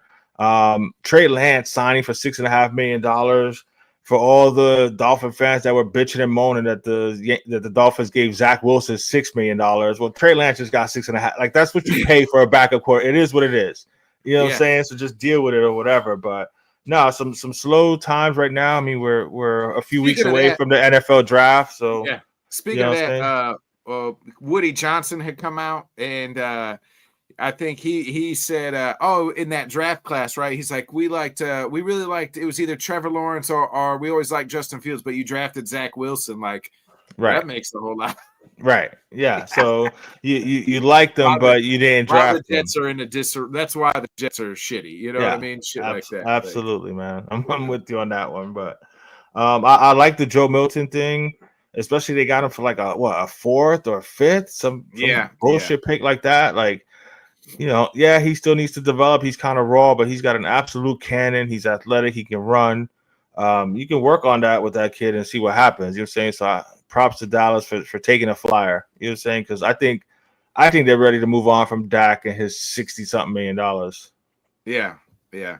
Trey Lance signing for $6.5 million. For all the Dolphin fans that were bitching and moaning that the Dolphins gave Zach Wilson $6 million. Well, Trey Lance just got 6.5. Like, that's what you pay for a backup quarterback. It is what it is. You know what I'm saying? So just deal with it or whatever. But no, some slow times right now. I mean, we're a few weeks away from the NFL draft. So Speaking of that, Woody Johnson had come out, and I think he said, in that draft class, right? He's like, we really liked, it was either Trevor Lawrence or we always liked Justin Fields, but you drafted Zach Wilson. Like, that makes a whole lot. Right. Yeah. So you liked them, but you didn't draft the Jets them. Are in a that's why the Jets are shitty. You know what I mean? Shit like that. Absolutely, man. I'm with you on that one. But I like the Joe Milton thing, especially they got him for like a fourth or fifth, some bullshit pick like that. Like, he still needs to develop. He's kind of raw, but he's got an absolute cannon. He's athletic. He can run. You can work on that with that kid and see what happens. You know what I'm saying? So props to Dallas for taking a flyer. You know what I'm saying? Because I think they're ready to move on from Dak and his $60-something million. Yeah.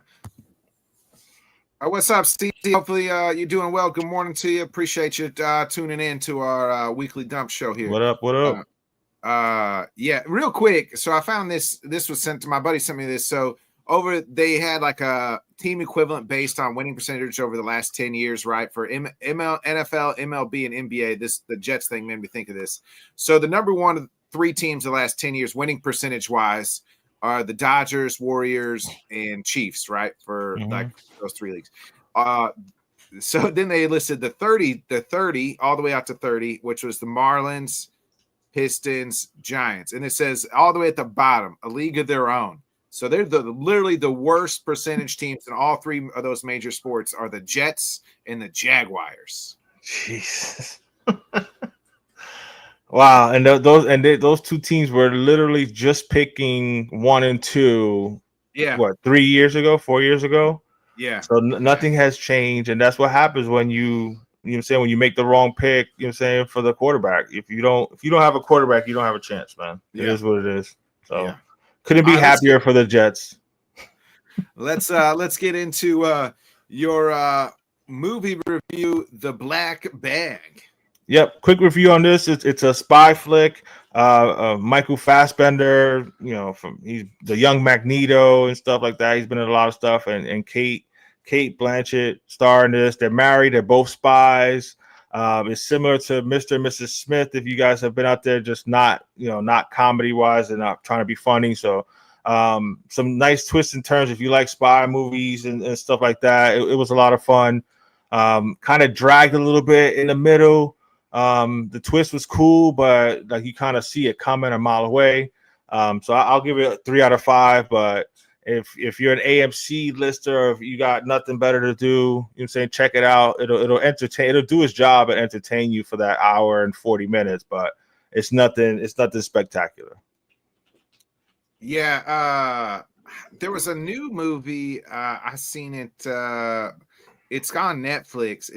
What's up, Steve? Hopefully you're doing well. Good morning to you. Appreciate you tuning in to our weekly dump show here. What up? Real quick. So I found this was sent to my buddy, sent me this. So they had like a team equivalent based on winning percentage over the last 10 years, right? For NFL, MLB, and NBA. The Jets thing made me think of this. So the number one of 3 teams the last 10 years, winning percentage wise, are the Dodgers, Warriors, and Chiefs, right? For like those 3 leagues. So then they listed the 30 all the way out to 30, which was the Marlins, Pistons, Giants, and it says all the way at the bottom, a league of their own. So they're literally the worst percentage teams in all 3 of those major sports are the Jets and the Jaguars. Jesus. Wow, and those 2 teams were literally just picking 1 and 2. Yeah. What, 3 years ago, 4 years ago? Yeah. So nothing has changed, and that's what happens when you when you make the wrong pick, for the quarterback. If you don't have a quarterback, you don't have a chance, man. It is what it is. So couldn't be happier for the Jets. Let's get into your movie review, The Black Bag. Yep, quick review on this. It's a spy flick. Michael Fassbender, from he's the young Magneto and stuff like that. He's been in a lot of stuff, and Kate Blanchett star in this. They're married. They're both spies. It's similar to Mr. and Mrs. Smith. If you guys have been out there, just not comedy wise and not trying to be funny. So some nice twists and turns if you like spy movies and stuff like that. It was a lot of fun. Kind of dragged a little bit in the middle. The twist was cool, but like you kind of see it coming a mile away. So I'll give it a 3 out of 5. But if you're an AMC lister, or if you got nothing better to do, check it out. It'll entertain. It'll do its job and entertain you for that hour and 40 minutes. But it's nothing spectacular. Yeah, there was a new movie. I seen it. It's on Netflix.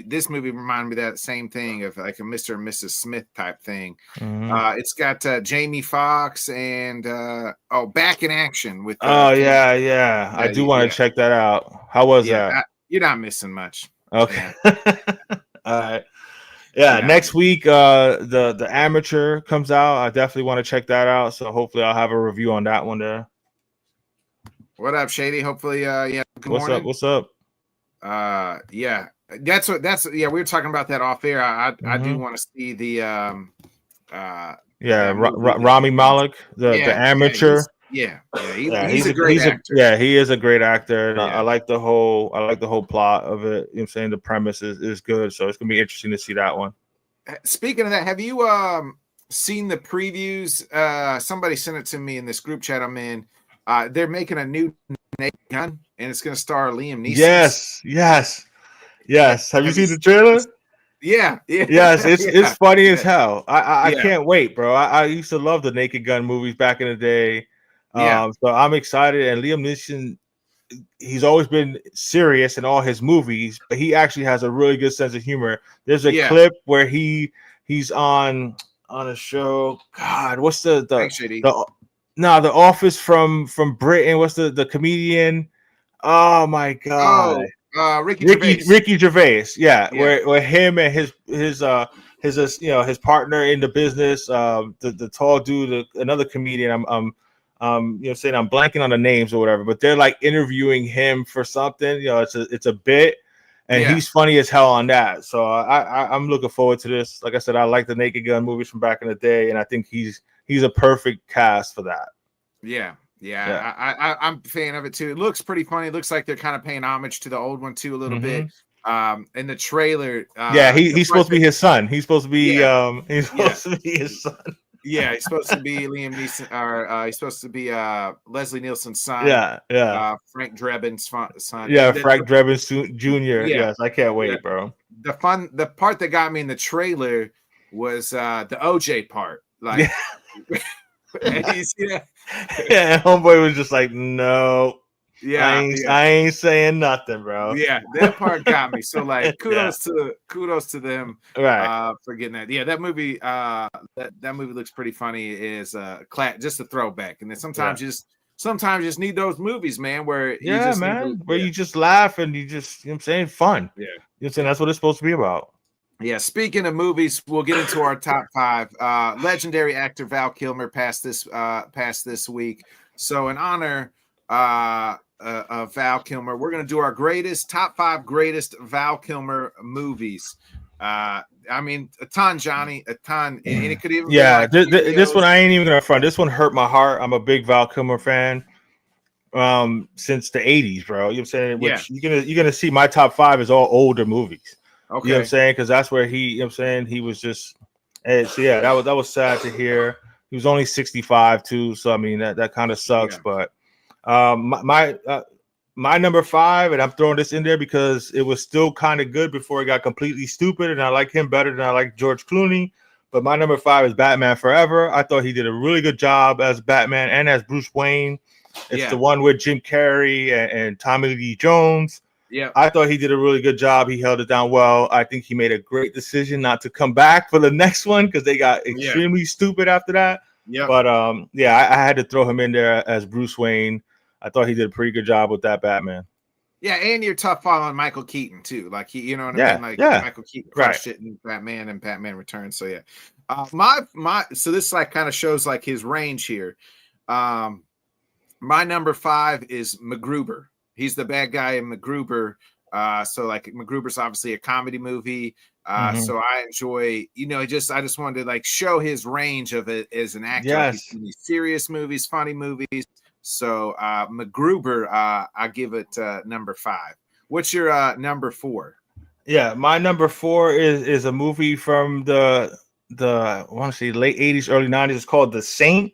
This movie reminded me of that same thing of like a Mr. and Mrs. Smith type thing. Mm-hmm. It's got Jamie Foxx and Back in Action with. Yeah. I do want to check that out. How was that? You're not missing much. Okay. Yeah. All right. Yeah, next week the Amateur comes out. I definitely want to check that out. So hopefully I'll have a review on that one there. What up, Shady? Hopefully, good morning. What's up? Yeah, we were talking about that off air. I do want to see the Rami Malek, the Amateur. He's a great actor. He is a great actor. And Yeah. I like the whole plot of it. You know what I'm saying? The premise is good, so it's gonna be interesting to see that one. Speaking of that, have you seen the previews? Somebody sent it to me in this group chat I'm in. They're making a new Naked Gun, and it's going to star Liam Neeson. Yes. Have you seen the trailer? Yeah. Yes, it's funny as hell. I can't wait, bro. I used to love the Naked Gun movies back in the day. So I'm excited. And Liam Neeson, he's always been serious in all his movies, but he actually has a really good sense of humor. There's a clip where he's on a show. God, what's the Office from Britain? What's the comedian? Oh my God. Ricky Gervais. Yeah. Where him and his partner in the business, the tall dude, another comedian. I'm blanking on the names or whatever, but they're like interviewing him for something. It's a bit, and he's funny as hell on that. So I'm looking forward to this. Like I said, I like the Naked Gun movies from back in the day, and I think he's a perfect cast for that. I'm a fan of it too. It looks pretty funny. It looks like they're kind of paying homage to the old one too a little bit. In the trailer, he's supposed to be his son. He's supposed to be to be his son. Yeah, he's supposed to be Liam Neeson, or he's supposed to be Leslie Nielsen's son. Frank Drebin's son. Yeah, Frank Drebin Jr. Yes, I can't wait, bro. The part that got me in the trailer was the OJ part. Like, homeboy was just like, no. I ain't saying nothing, bro. Yeah, that part got me. So like, kudos to them, right? For getting that. Yeah, that movie. That movie looks pretty funny. Is just a throwback, and then sometimes you just need those movies, man. Where you just laugh and you just fun. Yeah, that's what it's supposed to be about. Yeah. Speaking of movies, we'll get into our top 5. Legendary actor Val Kilmer passed this week. So in honor of Val Kilmer, we're going to do our top 5 greatest Val Kilmer movies. I mean, a ton, Johnny, a ton, and it could even be like this one I ain't even gonna front. This one hurt my heart. I'm a big Val Kilmer fan since the 80s, bro. You know what I'm saying? Which you're gonna see my top 5 is all older movies. Okay. You know what I'm saying? Because that's where he was just. And so that was sad to hear. He was only 65 too, so I mean that kind of sucks. Yeah. But my number 5, and I'm throwing this in there because it was still kind of good before it got completely stupid, and I like him better than I like George Clooney. But my number 5 is Batman Forever. I thought he did a really good job as Batman and as Bruce Wayne. It's the one with Jim Carrey and Tommy Lee Jones. Yeah, I thought he did a really good job. He held it down well. I think he made a great decision not to come back for the next one because they got extremely stupid after that. Yeah, but I had to throw him in there as Bruce Wayne. I thought he did a pretty good job with that Batman. Yeah, and you're tough on Michael Keaton too. Like you know what I Yeah, mean? Like yeah. Michael Keaton crushed it in Batman and Batman Returns. So yeah. So this like kind of shows like his range here. My number 5 is MacGruber. He's the bad guy in MacGruber. So like MacGruber's obviously a comedy movie. So I enjoy, I just wanted to like show his range of it as an actor. Like he's in these serious movies, funny movies. So MacGruber, I give it number 5. What's your number 4? Yeah, my number 4 is a movie from the I want to say late 80s, early 90s. It's called The Saint,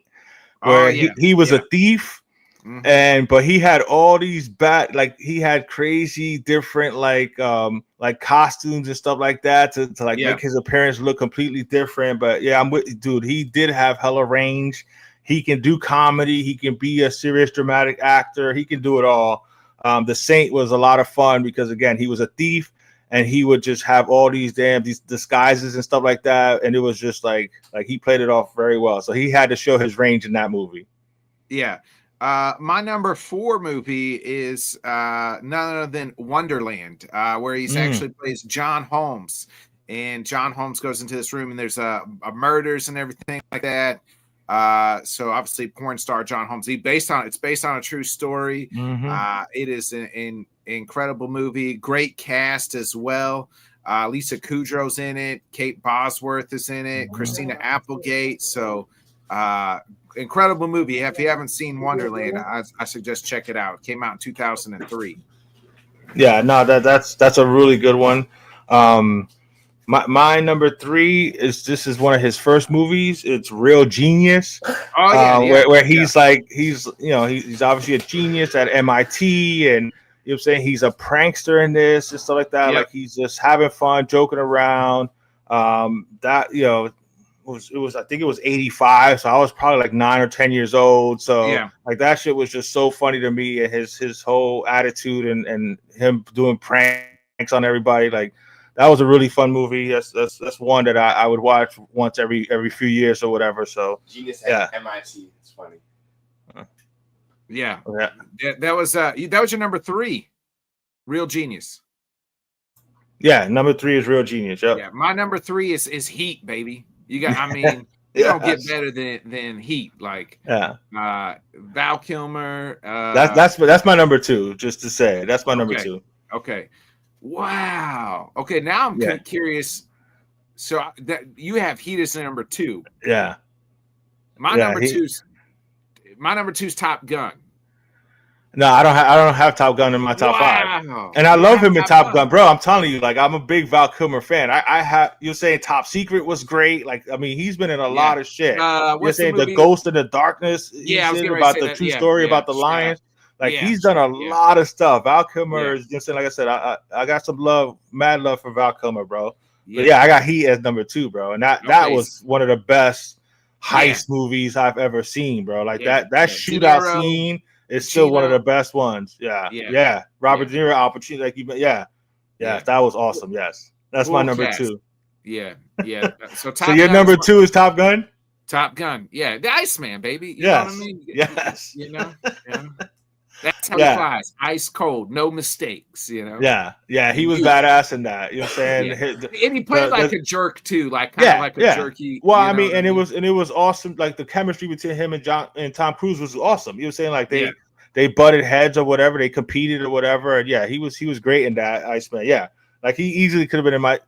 where he was a thief. But he had all these he had crazy different like costumes and stuff like that to make his appearance look completely different. But yeah, I'm with you, dude. He did have hella range. He can do comedy. He can be a serious dramatic actor. He can do it all. The Saint was a lot of fun because again, he was a thief and he would just have all these disguises and stuff like that. And it was just like he played it off very well. So he had to show his range in that movie. Yeah. My number 4 movie is none other than Wonderland, where he's actually plays John Holmes, and John Holmes goes into this room and there's a murders and everything like that. So obviously porn star John Holmes. It's based on a true story. It is an incredible movie, great cast as well. Lisa Kudrow's in it, Kate Bosworth is in it, Christina Applegate. So incredible movie. If you haven't seen Wonderland, I suggest check it out. It came out in 2003. Yeah, no, that's a really good one. My number 3 is one of his first movies. It's Real Genius. Where he's he's obviously a genius at MIT, and you know what I'm saying, he's a prankster in this and stuff like that. Like he's just having fun, joking around. I think it was 85, so I was probably like 9 or 10 years old. So like that shit was just so funny to me, and his whole attitude and him doing pranks on everybody. Like that was a really fun movie. That's one that I would watch once every few years or whatever. So Genius at MIT. It's funny. That was your number 3, Real Genius. Yeah, number 3 is Real Genius. Yep. Yeah, my number 3 is Heat, baby. You don't get better than Heat. Like Val Kilmer. That's my number 2. Just to say, that's my number 2. Okay. Wow. Okay, now I'm curious. So that you have Heat as number 2. Yeah. My number 2's Top Gun. No, I don't have Top Gun in my top 5, and I love him in Top Gun, bro. I'm telling you, like I'm a big Val Kilmer fan. I have you're saying Top Secret was great. Like I mean, he's been in a lot of shit. You're saying the Ghost in the Darkness. I was about the true story about the Lions. Like he's done a lot of stuff. Val Kilmer is just saying, like I said, I got some mad love for Val Kilmer, bro. But I got Heat as number 2, bro, and that was one of the best heist movies I've ever seen, bro. Like that shootout scene. It's still one of the best ones. Yeah. Robert De Niro, Al Pacino, that was awesome. Yes, that's my number 2. Yeah. So your number 2 is Top Gun. Top Gun. Yeah, the Iceman, baby. You know what I mean? Yes. That's how he flies. Ice cold, no mistakes. Yeah. He was badass in that. You know what I'm saying? And he played like a jerk too, like kind of like a jerky. Well, I mean, it was awesome. Like the chemistry between him and Tom Cruise was awesome. You know what I'm saying? Like they butted heads or whatever, they competed or whatever. And he was great in that Iceman. Yeah, like he easily could have been in my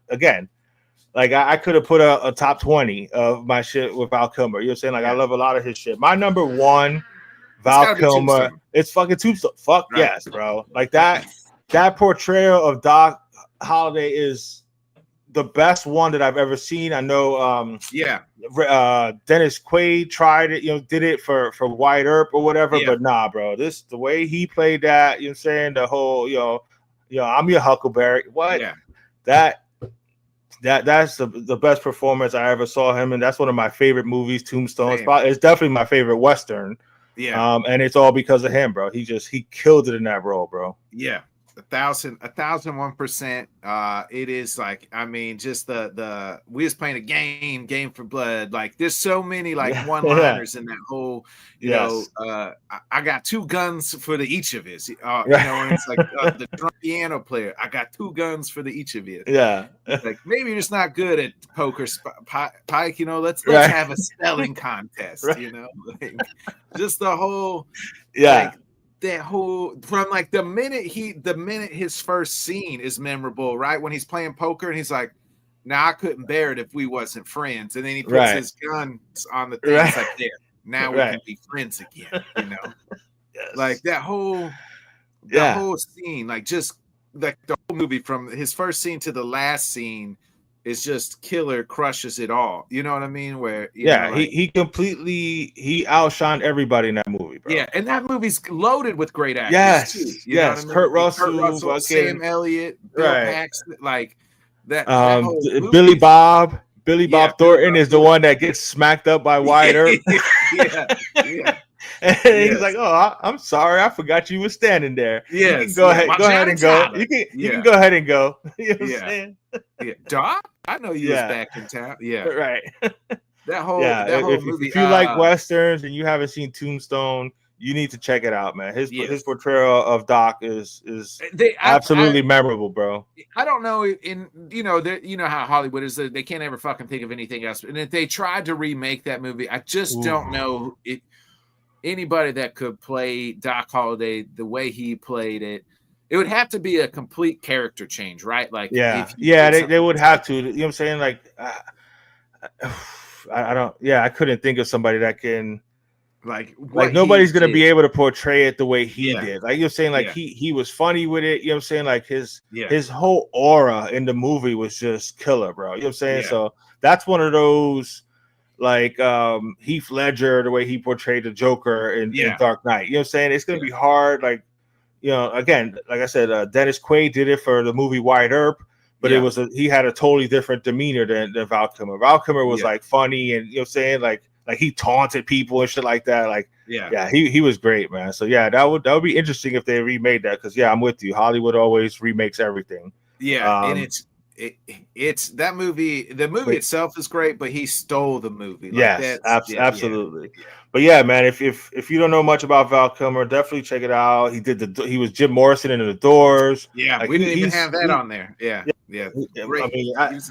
Like I could have put a top 20 of my shit with Val Kilmer. You know what I'm saying? Like I love a lot of his shit. My number 1. Val Kilmer, it's fucking Tombstone. Fuck right. Yes, bro. Like that portrayal of Doc Holliday is the best one that I've ever seen. I know Dennis Quaid tried it, did it for Wyatt Earp or whatever, but nah, bro. The way he played that, you know what I'm saying? The whole, I'm your Huckleberry. What? Yeah. That's the best performance I ever saw him, and that's one of my favorite movies, Tombstone. It's definitely my favorite Western. Yeah. And it's all because of him, bro. He killed it in that role, bro. Yeah. 1,001%. It is like, I mean, just we was playing a game for blood. Like, there's so many like one-liners in that whole, you know, I got 2 guns for each of us. You know, and it's like the drum piano player. I got 2 guns for each of you. Yeah, like maybe you're just not good at poker, Pike. You know, let's have a spelling contest. You know, like, just the whole, like, that whole, from like the minute his first scene is memorable, right? When he's playing poker and he's like, "Now I couldn't bear it if we wasn't friends," and then he puts his guns on the thing. It's like, there, now we can be friends again. You know, like that whole scene, like just like the whole movie from his first scene to the last scene is just killer, crushes it all. You know what I mean? Where you know, like, he completely outshined everybody in that movie, bro. Yeah, and that movie's loaded with great actors too. You know what I mean? Kurt Russell, Sam Elliott, Bill Paxton, like that. Billy Bob Thornton is the one that gets smacked up by Wyatt Earp. yeah. And he's like, "Oh, I'm sorry, I forgot you were standing there. Yeah, you can go ahead and go. You can go ahead and go." You know what I'm saying? Yeah, Doc, I know you was back in town. Yeah, right. That whole movie. If you like westerns and you haven't seen Tombstone, you need to check it out, man. His portrayal of Doc is absolutely memorable, bro. I don't know, you know how Hollywood is. They can't ever fucking think of anything else. And if they tried to remake that movie, I just don't know anybody that could play Doc Holliday the way he played it. It would have to be a complete character change, right? Like, they would have to. You know what I'm saying? Like, I don't. Yeah, I couldn't think of somebody that can. Like nobody's gonna be able to portray it the way he did. Like you're saying, like he was funny with it. You know what I'm saying? Like his whole aura in the movie was just killer, bro. You know what I'm saying? So that's one of those, like Heath Ledger, the way he portrayed the Joker in Dark Knight. You know what I'm saying? It's gonna be hard. Like, you know, again, like I said, Dennis Quaid did it for the movie Wyatt Earp, but he had a totally different demeanor than Val Kilmer. Val Kilmer was like funny, and you know what I'm saying, like he taunted people and shit like that. Like, he was great, man. So that would be interesting if they remade that, because I'm with you. Hollywood always remakes everything. And it's that movie. The movie itself is great, but he stole the movie. Like, absolutely. But yeah, man, if you don't know much about Val Kilmer, definitely check it out. He was Jim Morrison in The Doors. Yeah, like, we didn't even have that on there. Yeah. Great. I mean,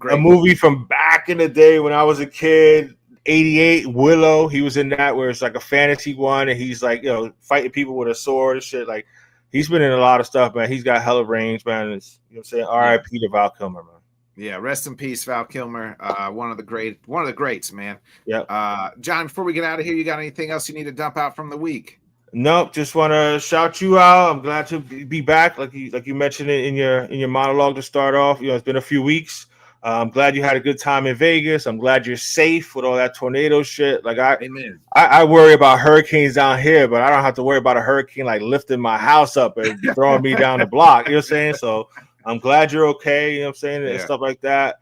a movie from back in the day when I was a kid. 88 Willow, he was in that, where it's like a fantasy one, and he's like, you know, fighting people with a sword and shit. Like, he's been in a lot of stuff, man. He's got hella range, man. It's, you know what I'm saying? R.I.P. to Val Kilmer, man. Yeah, rest in peace, Val Kilmer. One of the greats, man. Yeah. John, before we get out of here, you got anything else you need to dump out from the week? Nope. Just want to shout you out. I'm glad to be back, like you mentioned it in your monologue to start off. You know, it's been a few weeks. I'm glad you had a good time in Vegas. I'm glad you're safe with all that tornado shit. Like, I worry about hurricanes down here, but I don't have to worry about a hurricane like lifting my house up and throwing me down the block. You know what I'm saying? So I'm glad you're okay. You know what I'm saying? And stuff like that.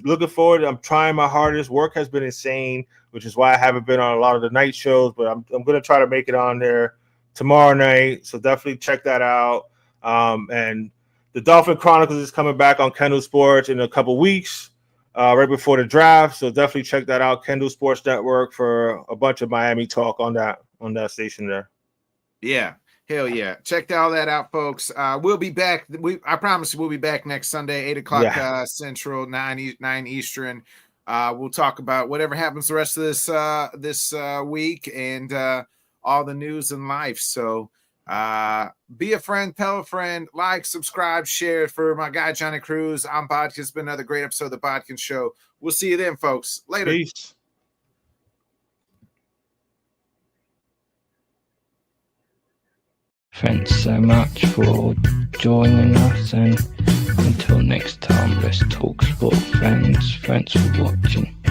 Looking forward. I'm trying my hardest. Work has been insane, which is why I haven't been on a lot of the night shows, but I'm going to try to make it on there tomorrow night. So definitely check that out. And the Dolphin Chronicles is coming back on Kendall Sports in a couple weeks, right before the draft. So definitely check that out, Kendall Sports Network, for a bunch of Miami talk on that station there. Yeah, hell yeah! Check all that out, folks. We'll be back. I promise we'll be back next Sunday, 8 o'clock Central, 9 Eastern. We'll talk about whatever happens the rest of this week and all the news in life. So. Be a friend, tell a friend, like, subscribe, share. For my guy Johnny Cruz, I'm Bodkins. It's been another great episode of the Bodkins Show. We'll see you then, folks. Later. Peace. Thanks so much for joining us, and until next time, let's talk sport, friends. Thanks for watching.